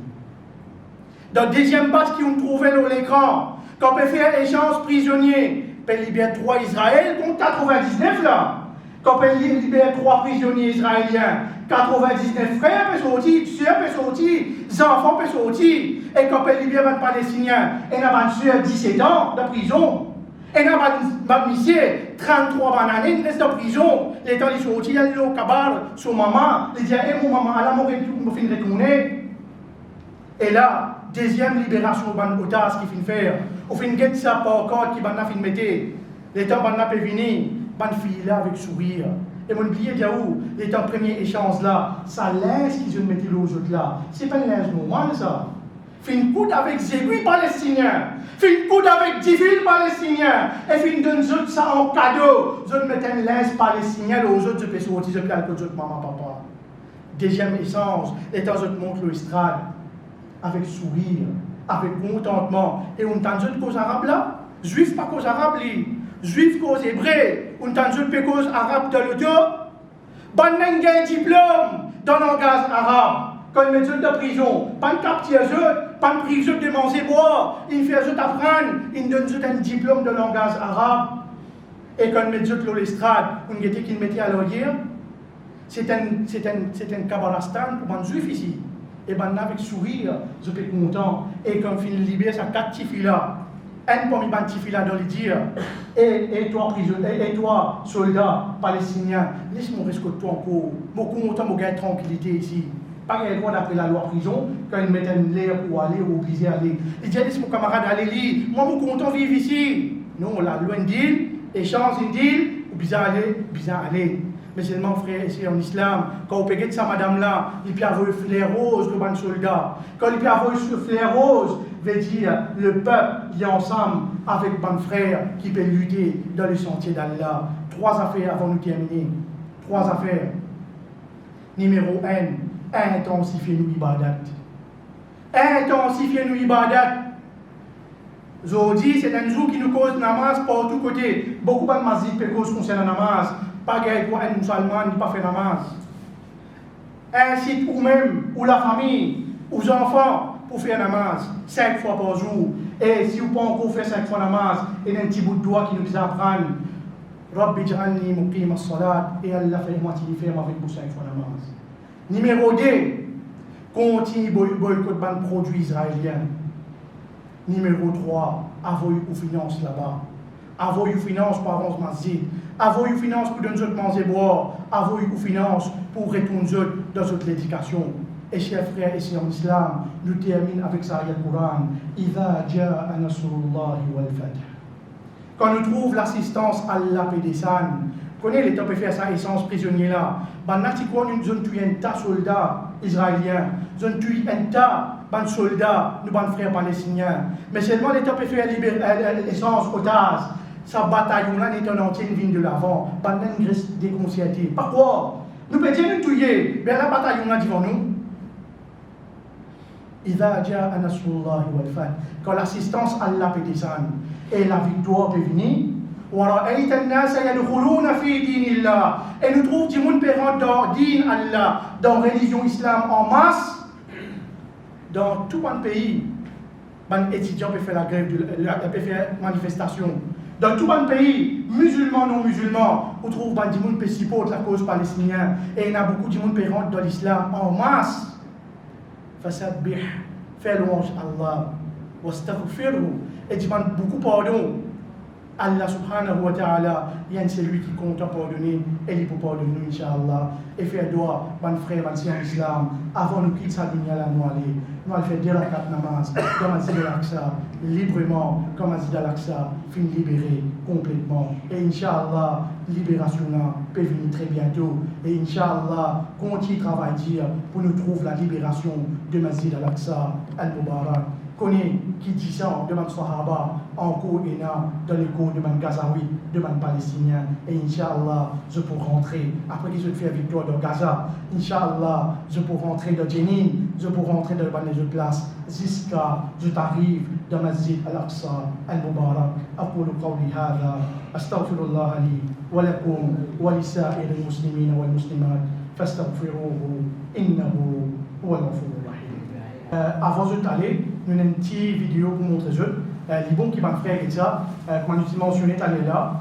Dans le deuxième batch qui ont trouvé dans l'écran, quand on peut faire échange prisonniers, on peut libérer 3 Israël contre 99 là. Quand on peut libérer 3 prisonniers israéliens, 99 frères peuvent sortir, soeurs peuvent sortir, enfants peuvent sortir. Et quand on peut libérer un Palestinien, et on a une soeur 17 ans de prison. Et on a un monsieur 33 bananes, il reste en prison. Les temps ils sont sortis, il y a le cabaret, son maman, il dit, mon maman, elle a mon fin de retourner. Et là, deuxième libération au otage qui finit faire. Au fin de ça, par encore qui va finir mettre. Les temps va venir, van fille là avec sourire. Et mon billet d'Yaou, les temps premier échange là, ça laisse qu'ils ont mis aux autres là. C'est pas une linge normale ça. Fait une coude avec Zégui palestinien, fait une coude avec 10 villes palestiniens, et fait une donne ça en cadeau. Je mets un linge palestinien aux autres, je peux sortir, je peux aller aux autres maman, papa. Deuxième essence, les temps autres montent l'estrade, avec sourire, avec contentement. Et on entend d'autres causes arabes là, juifs pas cause arabe, juifs cause hébreu, on entend d'autres causes arabes dans le dos. Bon, un diplôme dans le langage arabe. Quand ils mettent de prison, pas de capture, pas de prison de manger boire, ils font apprendre, ils donnent un diplôme de langage arabe. Et quand ils mettent de l'estrade, on dit qu'ils mettaient à l'oreille, c'est un kabarastan pour un juif ici. Et ben avec sourire, je suis content. Et quand ils libèrent sa 4 filles là, un parmi les petits filles là dans les dire, et toi prisonnier, et toi soldat palestinien, laisse-moi rester toi encore. Beaucoup content, mon gars, tranquillité ici. Pas le droit d'après la loi prison, quand ils mettent un l'air pour aller ou obligé à aller. Ils disent, mon camarade, allez lire, moi, mon content vivre ici. Non, on l'a loin d'île, échange une île, ou bizarre aller. Mais seulement, frère, ici en islam, quand on peut ça, madame là, il peut avoir un flair rose, le bon soldat. Quand il peut avoir un flair rose, veut dire le peuple qui est ensemble avec bon frère qui peut lutter dans le sentier d'Allah. 3 affaires avant de terminer. 3 affaires. Numéro 1, intensifier nos ibadat. Intensifier nos ibadat. Aujourd'hui, c'est un jour qui nous cause namaz par tous côtés. Beaucoup de masjid peut cause concernant namaz. Pas gagne pour un musulman qui pas fait namaz. Incite ou même, ou la famille, aux enfants, pour faire namaz 5 fois par jour. Et si vous ne pouvez pas encore faire 5 fois namaz, il y a un petit bout de doigt qui nous apprend. Rabbi ja'alni muqim as-salat. Et Allah fait-moi faire avec vous 5 fois namaz. Numéro 2, continue boycott de produits israéliens. Numéro 3, avoir une finance là-bas. Avoir une finance par 11 masjid. Avoir une finance pour donner manger boire. Avoir une finance pour retourner dans notre éducation. Et chers frères ici en islam, nous terminons avec ça ayat Coran. Idha ja'a nasrullahi wal fath. Quand nous trouvons l'assistance à Allah Pédessan, connaissez les temps de faire sa essence prisonnier là. Banati quoi nous zone tué un tas soldats israéliens, zone tué un tas de soldats, nous ban frères palestiniens. Mais seulement les temps de faire l'essence otage. Sa bataille là n'est en entier une vigne de l'avant. Ban une Grèce déconcertée. Pourquoi? Nous pétions nous tuer, mais la bataille là devant nous. Idha ja'a nasrullahi wal fath. Quand l'assistance à Allah peut descendre et la victoire peut venir. وَرَأَيْتَ النَّاسَ يَدْخُلُونَ فِي دِينِ اللَّهِ. Et nous trouvons du monde pérant dans din Allah, dans la religion islam en masse, dans tout un pays. Les étudiants peuvent faire la grève, peuvent faire manifestation. Dans tout un pays, musulmans, non musulmans, on trouve du monde qui supporte la cause palestinienne. Et il y a beaucoup de monde pérant dans l'islam en masse. Fasabbih, fais louange à Allah, wastaghfirhu, et demande beaucoup pardon. Allah subhanahu wa ta'ala, c'est lui qui compte pardonner et il peut pardonner nous, Inch'Allah. Et faire doigt, mon frère, mon sœur en islam, avant de quitter sa dunya là, nous allons faire 2 rakat namaz, dans Masjid al-Aqsa, librement, comme Masjid al-Aqsa, fin libéré complètement. Et Inch'Allah, libération là peut venir très bientôt. Et Inch'Allah, continue de travailler pour nous trouver la libération de Masjid al-Aqsa al-Mubarak. Connais qui dit ça de mon Sahaba, en cours et dans les cours de mon Gazaoui, de mon Palestinien. Et Inch'Allah, je peux rentrer, après que je fais victoire dans Gaza, Inch'Allah, je peux rentrer dans Jenin, je peux rentrer dans les autres places, jusqu'à je t'arrive dans Masjid al-Aqsa al-Mubarak. أقول قولي هذا أستغفر الله لي ولكم ولسائر المسلمين والمسلمات فاستغفروه إنه هو الغفور الرحيم. Avant de t'aller, nous avons une petite vidéo pour montrer les bons qui vont faire et ça, comme nous avons mentionné tout à l'heure,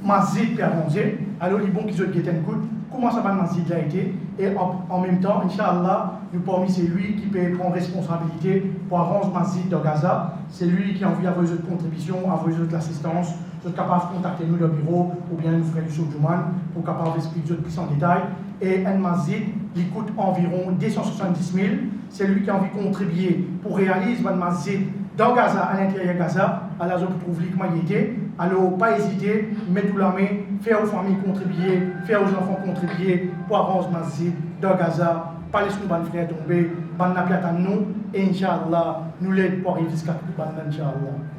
Masjid Père Monzé, alors les bons qui ont été un coup, comment ça va Masjid là été, et en même temps, Inch'Allah, nous parmi c'est lui qui peut prendre responsabilité pour arranger Masjid de Gaza, c'est lui qui a envie d'avoir une contribution, avoir de l'assistance, vous êtes capable de contacter nous le bureau, ou bien nous ferons du Soudjouman, pour capable d'expliquer plus en détail, et un Masjid, il coûte environ 270 000. C'est lui qui a envie de contribuer pour réaliser un masjid dans Gaza, à l'intérieur de Gaza. Alors, je trouve que Alors, pas hésiter, mettez la main, faire aux familles contribuer, faire aux enfants contribuer pour avancer masjid dans Gaza, pas laisser nos frères tomber, ban n'a pas nous, et Inch'Allah, nous l'aide pour arriver jusqu'à tout, Inch'Allah.